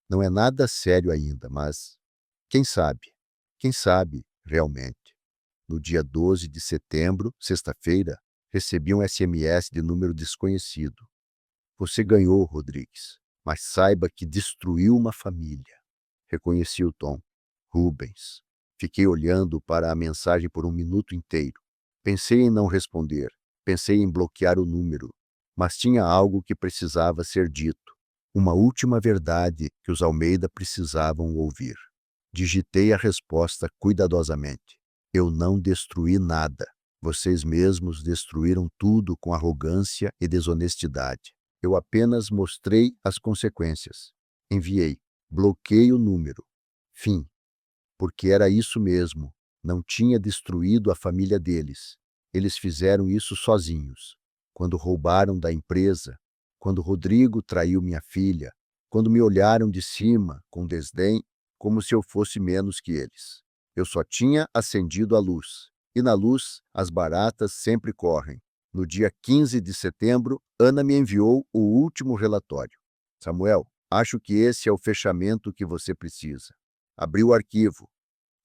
Não é nada sério ainda, mas quem sabe? Quem sabe, realmente. No dia 12 de setembro, sexta-feira, recebi um SMS de número desconhecido. Você ganhou, Rodrigues, mas saiba que destruiu uma família. Reconheci o tom. Rubens. Fiquei olhando para a mensagem por um minuto inteiro. Pensei em não responder. Pensei em bloquear o número. Mas tinha algo que precisava ser dito. Uma última verdade que os Almeida precisavam ouvir. Digitei a resposta cuidadosamente. Eu não destruí nada. Vocês mesmos destruíram tudo com arrogância e desonestidade. Eu apenas mostrei as consequências. Enviei. Bloqueei o número. Fim. Porque era isso mesmo. Não tinha destruído a família deles. Eles fizeram isso sozinhos. Quando roubaram da empresa, quando Rodrigo traiu minha filha, quando me olharam de cima, com desdém, como se eu fosse menos que eles. Eu só tinha acendido a luz. E na luz, as baratas sempre correm. No dia 15 de setembro, Ana me enviou o último relatório. Samuel, acho que esse é o fechamento que você precisa. Abri o arquivo.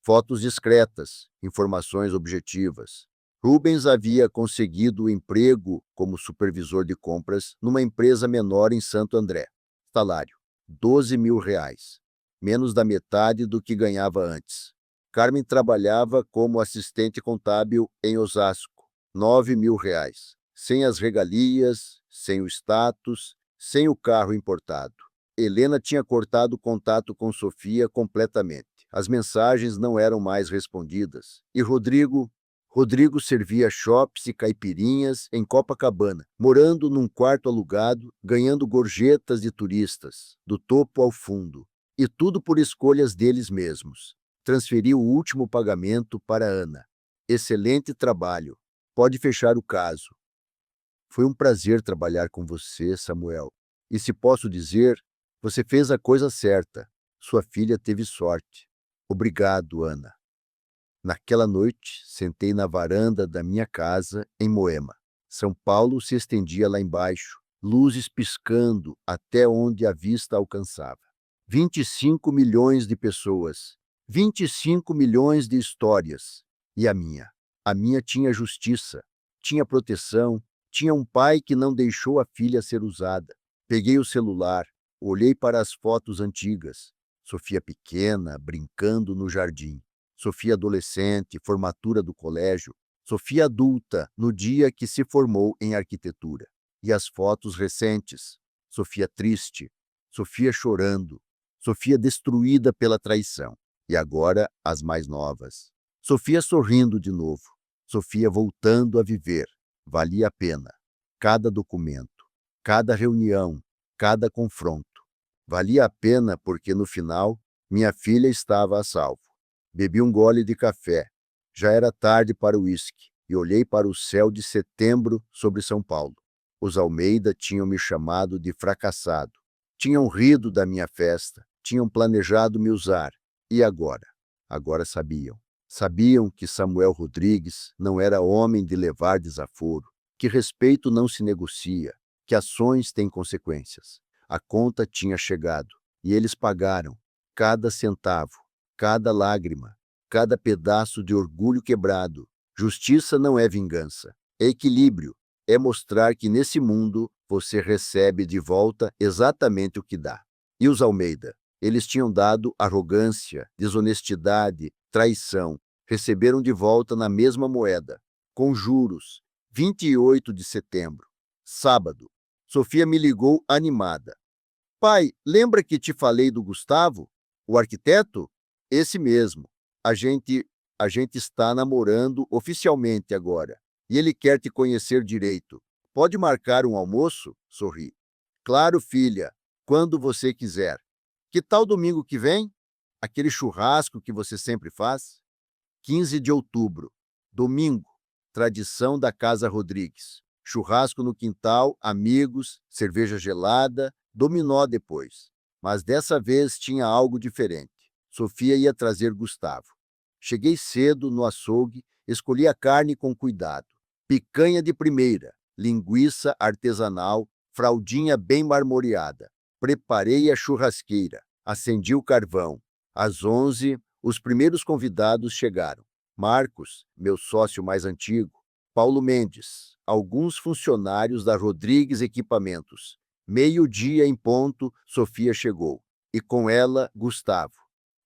Fotos discretas, informações objetivas. Rubens havia conseguido o emprego como supervisor de compras numa empresa menor em Santo André. Salário: R$ 12.000, menos da metade do que ganhava antes. Carmen trabalhava como assistente contábil em Osasco, R$ 9.000, sem as regalias, sem o status, sem o carro importado. Helena tinha cortado o contato com Sofia completamente. As mensagens não eram mais respondidas. E Rodrigo servia chopes e caipirinhas em Copacabana, morando num quarto alugado, ganhando gorjetas de turistas, do topo ao fundo. E tudo por escolhas deles mesmos. Transferi o último pagamento para Ana. Excelente trabalho. Pode fechar o caso. Foi um prazer trabalhar com você, Samuel. E se posso dizer, você fez a coisa certa. Sua filha teve sorte. Obrigado, Ana. Naquela noite, sentei na varanda da minha casa, em Moema. São Paulo se estendia lá embaixo, luzes piscando até onde a vista alcançava. 25 milhões de pessoas, 25 milhões de histórias. E a minha? A minha tinha justiça, tinha proteção, tinha um pai que não deixou a filha ser usada. Peguei o celular, olhei para as fotos antigas. Sofia pequena, brincando no jardim. Sofia adolescente, formatura do colégio. Sofia adulta, no dia que se formou em arquitetura. E as fotos recentes. Sofia triste. Sofia chorando. Sofia destruída pela traição. E agora as mais novas. Sofia sorrindo de novo. Sofia voltando a viver. Valia a pena. Cada documento, cada reunião, cada confronto. Valia a pena porque, no final, minha filha estava a salvo. Bebi um gole de café. Já era tarde para o uísque e olhei para o céu de setembro sobre São Paulo. Os Almeida tinham me chamado de fracassado. Tinham rido da minha festa. Tinham planejado me usar. E agora? Agora sabiam. Sabiam que Samuel Rodrigues não era homem de levar desaforo, que respeito não se negocia, que ações têm consequências. A conta tinha chegado e eles pagaram cada centavo, cada lágrima, cada pedaço de orgulho quebrado. Justiça não é vingança, é equilíbrio, é mostrar que nesse mundo você recebe de volta exatamente o que dá. E os Almeida? Eles tinham dado arrogância, desonestidade, traição. Receberam de volta na mesma moeda, com juros. 28 de setembro, sábado. Sofia me ligou animada. Pai, lembra que te falei do Gustavo? O arquiteto? Esse mesmo. A gente está namorando oficialmente agora. E ele quer te conhecer direito. Pode marcar um almoço? Sorri. Claro, filha, quando você quiser. Que tal domingo que vem? Aquele churrasco que você sempre faz? 15 de outubro, domingo, tradição da Casa Rodrigues. Churrasco no quintal, amigos, cerveja gelada, dominó depois. Mas dessa vez tinha algo diferente. Sofia ia trazer Gustavo. Cheguei cedo no açougue, escolhi a carne com cuidado. Picanha de primeira, linguiça artesanal, fraldinha bem marmoreada. Preparei a churrasqueira, acendi o carvão. Às 11, os primeiros convidados chegaram. Marcos, meu sócio mais antigo, Paulo Mendes, alguns funcionários da Rodrigues Equipamentos. Meio-dia em ponto, Sofia chegou. E com ela, Gustavo.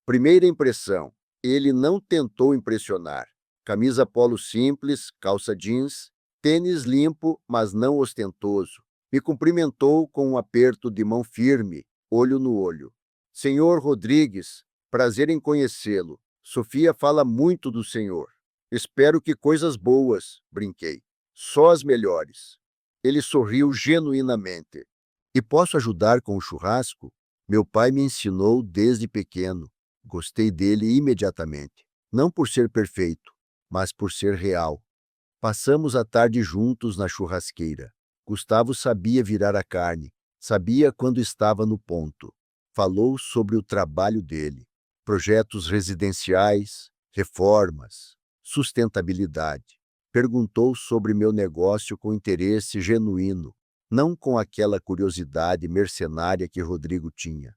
Primeira impressão, ele não tentou impressionar. Camisa polo simples, calça jeans, tênis limpo, mas não ostentoso. Me cumprimentou com um aperto de mão firme, olho no olho. Senhor Rodrigues, prazer em conhecê-lo. Sofia fala muito do senhor. Espero que coisas boas, brinquei. Só as melhores. Ele sorriu genuinamente. E posso ajudar com o churrasco? Meu pai me ensinou desde pequeno. Gostei dele imediatamente. Não por ser perfeito, mas por ser real. Passamos a tarde juntos na churrasqueira. Gustavo sabia virar a carne, sabia quando estava no ponto. Falou sobre o trabalho dele, projetos residenciais, reformas, sustentabilidade. Perguntou sobre meu negócio com interesse genuíno, não com aquela curiosidade mercenária que Rodrigo tinha.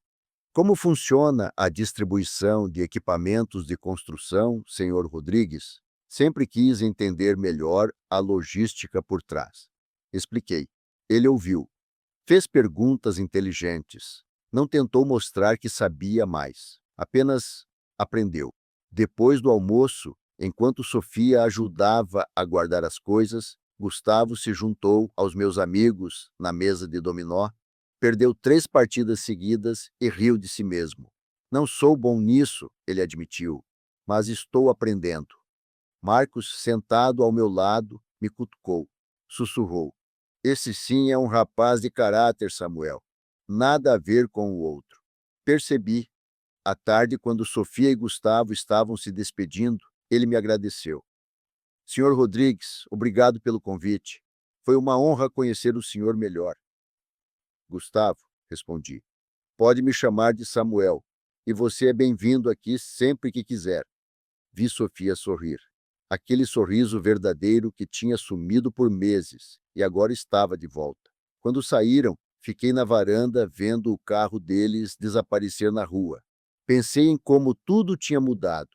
Como funciona a distribuição de equipamentos de construção, senhor Rodrigues? Sempre quis entender melhor a logística por trás. Expliquei. Ele ouviu. Fez perguntas inteligentes. Não tentou mostrar que sabia mais. Apenas aprendeu. Depois do almoço, enquanto Sofia ajudava a guardar as coisas, Gustavo se juntou aos meus amigos na mesa de dominó. Perdeu 3 partidas seguidas e riu de si mesmo. Não sou bom nisso, ele admitiu, mas estou aprendendo. Marcos, sentado ao meu lado, me cutucou. Sussurrou. Esse sim é um rapaz de caráter, Samuel. Nada a ver com o outro. Percebi. À tarde, quando Sofia e Gustavo estavam se despedindo, ele me agradeceu. Senhor Rodrigues, obrigado pelo convite. Foi uma honra conhecer o senhor melhor. Gustavo, respondi. Pode me chamar de Samuel, e você é bem-vindo aqui sempre que quiser. Vi Sofia sorrir. Aquele sorriso verdadeiro que tinha sumido por meses e agora estava de volta. Quando saíram, fiquei na varanda vendo o carro deles desaparecer na rua. Pensei em como tudo tinha mudado.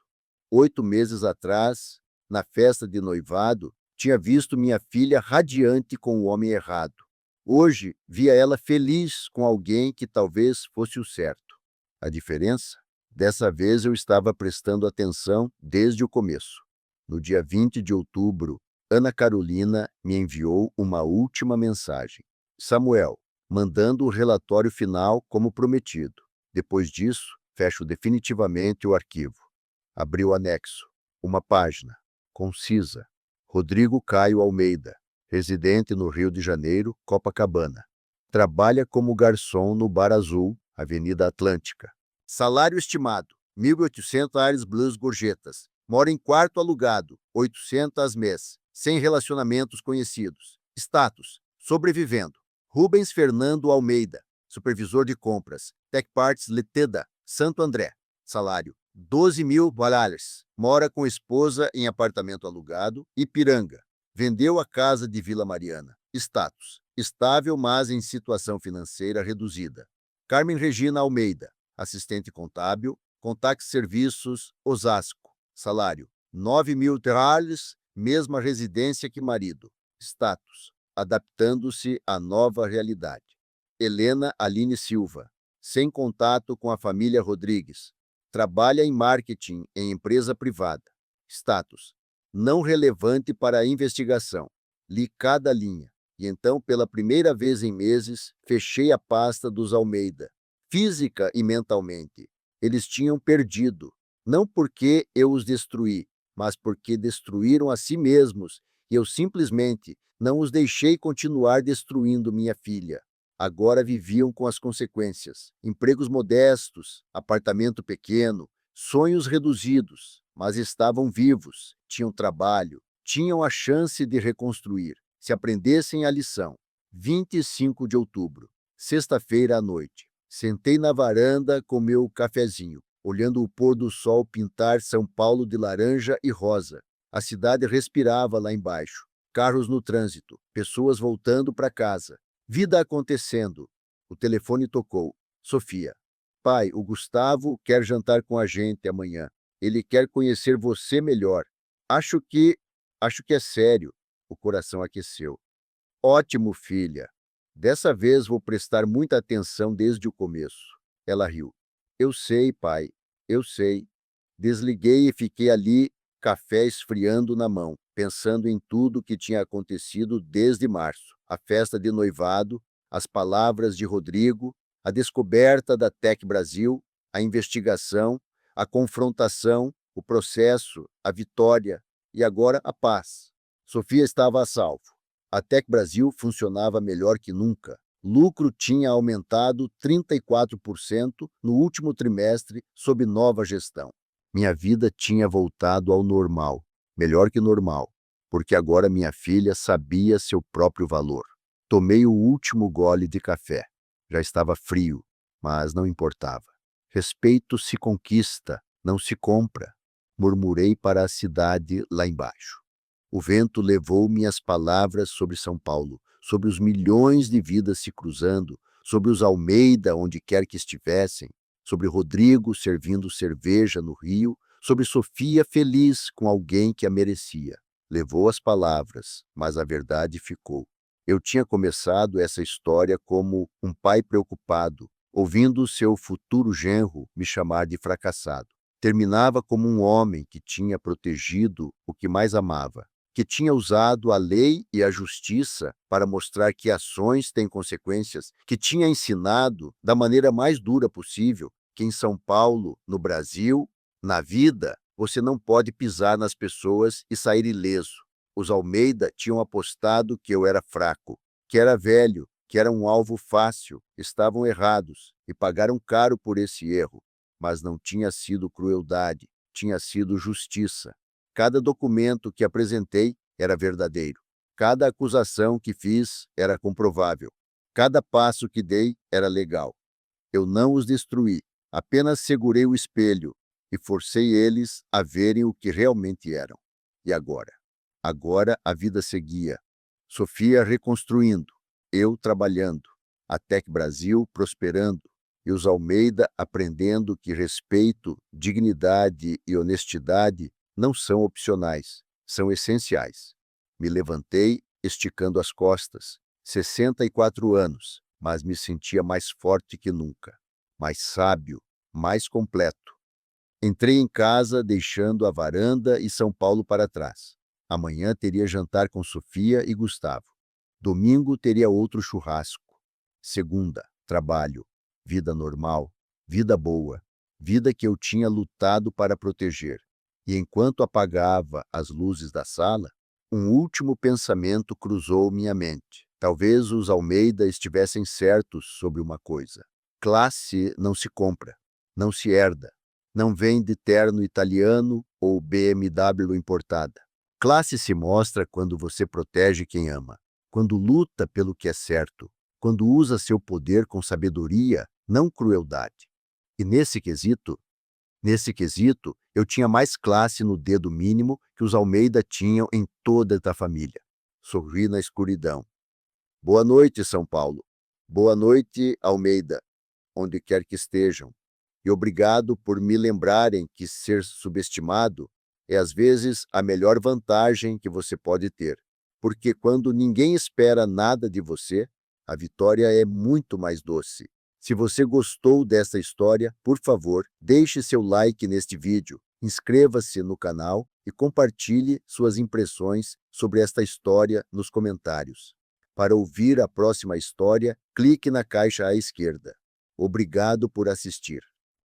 8 meses atrás, na festa de noivado, tinha visto minha filha radiante com o homem errado. Hoje, via ela feliz com alguém que talvez fosse o certo. A diferença? Dessa vez eu estava prestando atenção desde o começo. No dia 20 de outubro, Ana Carolina me enviou uma última mensagem. Samuel, mandando o relatório final como prometido. Depois disso, fecho definitivamente o arquivo. Abri o anexo. Uma página. Concisa. Rodrigo Caio Almeida, residente no Rio de Janeiro, Copacabana. Trabalha como garçom no Bar Azul, Avenida Atlântica. Salário estimado, 1.800 Ares Blues gorjetas. Mora em quarto alugado, 800 mês, sem relacionamentos conhecidos. Status, sobrevivendo. Rubens Fernando Almeida, supervisor de compras. Tech Parts Leteda, Santo André. Salário, 12.000 dólares. Mora com esposa em apartamento alugado, Ipiranga. Vendeu a casa de Vila Mariana. Status, estável, mas em situação financeira reduzida. Carmen Regina Almeida, assistente contábil, Contact Serviços, Osasco. Salário, 9.000 reais, mesma residência que marido. Status, adaptando-se à nova realidade. Helena Aline Silva, sem contato com a família Rodrigues. Trabalha em marketing em empresa privada. Status, não relevante para a investigação. Li cada linha. E então, pela primeira vez em meses, fechei a pasta dos Almeida. Física e mentalmente. Eles tinham perdido. Não porque eu os destruí, mas porque destruíram a si mesmos e eu simplesmente não os deixei continuar destruindo minha filha. Agora viviam com as consequências. Empregos modestos, apartamento pequeno, sonhos reduzidos, mas estavam vivos, tinham trabalho, tinham a chance de reconstruir, se aprendessem a lição. 25 de outubro, sexta-feira à noite. Sentei na varanda com meu cafezinho, olhando o pôr do sol pintar São Paulo de laranja e rosa. A cidade respirava lá embaixo. Carros no trânsito, pessoas voltando para casa. Vida acontecendo. O telefone tocou. Sofia. Pai, o Gustavo quer jantar com a gente amanhã. Ele quer conhecer você melhor. Acho que é sério. O coração aqueceu. Ótimo, filha. Dessa vez vou prestar muita atenção desde o começo. Ela riu. Eu sei, pai. Eu sei. Desliguei e fiquei ali, café esfriando na mão, pensando em tudo que tinha acontecido desde março. A festa de noivado, as palavras de Rodrigo, a descoberta da Tech Brasil, a investigação, a confrontação, o processo, a vitória. e agora a paz. Sofia estava a salvo. A Tec Brasil funcionava melhor que nunca. Lucro tinha aumentado 34% no último trimestre sob nova gestão. Minha vida tinha voltado ao normal, melhor que normal, porque agora minha filha sabia seu próprio valor. Tomei o último gole de café. Já estava frio, mas não importava. Respeito se conquista, não se compra, murmurei para a cidade lá embaixo. O vento levou minhas palavras sobre São Paulo, sobre os milhões de vidas se cruzando, sobre os Almeida onde quer que estivessem, sobre Rodrigo servindo cerveja no Rio, sobre Sofia feliz com alguém que a merecia. Levou as palavras, mas a verdade ficou. Eu tinha começado essa história como um pai preocupado, ouvindo seu futuro genro me chamar de fracassado. Terminava como um homem que tinha protegido o que mais amava, que tinha usado a lei e a justiça para mostrar que ações têm consequências, que tinha ensinado da maneira mais dura possível que em São Paulo, no Brasil, na vida, você não pode pisar nas pessoas e sair ileso. Os Almeida tinham apostado que eu era fraco, que era velho, que era um alvo fácil, estavam errados e pagaram caro por esse erro, mas não tinha sido crueldade, tinha sido justiça. Cada documento que apresentei era verdadeiro. Cada acusação que fiz era comprovável. Cada passo que dei era legal. Eu não os destruí, apenas segurei o espelho e forcei eles a verem o que realmente eram. E agora? Agora a vida seguia. Sofia reconstruindo, eu trabalhando, a Tec Brasil prosperando e os Almeida aprendendo que respeito, dignidade e honestidade não são opcionais, são essenciais. Me levantei, esticando as costas. 64 anos, mas me sentia mais forte que nunca, mais sábio, mais completo. Entrei em casa, deixando a varanda e São Paulo para trás. Amanhã teria jantar com Sofia e Gustavo. Domingo teria outro churrasco. Segunda, trabalho, vida normal, vida boa, vida que eu tinha lutado para proteger. E enquanto apagava as luzes da sala, um último pensamento cruzou minha mente. Talvez os Almeida estivessem certos sobre uma coisa. Classe não se compra, não se herda, não vem de terno italiano ou BMW importada. Classe se mostra quando você protege quem ama, quando luta pelo que é certo, quando usa seu poder com sabedoria, não crueldade. E nesse quesito, eu tinha mais classe no dedo mínimo que os Almeida tinham em toda a família. Sorri na escuridão. Boa noite, São Paulo. Boa noite, Almeida, onde quer que estejam. E obrigado por me lembrarem que ser subestimado é às vezes a melhor vantagem que você pode ter. Porque quando ninguém espera nada de você, a vitória é muito mais doce. Se você gostou desta história, por favor, deixe seu like neste vídeo, inscreva-se no canal e compartilhe suas impressões sobre esta história nos comentários. Para ouvir a próxima história, clique na caixa à esquerda. Obrigado por assistir.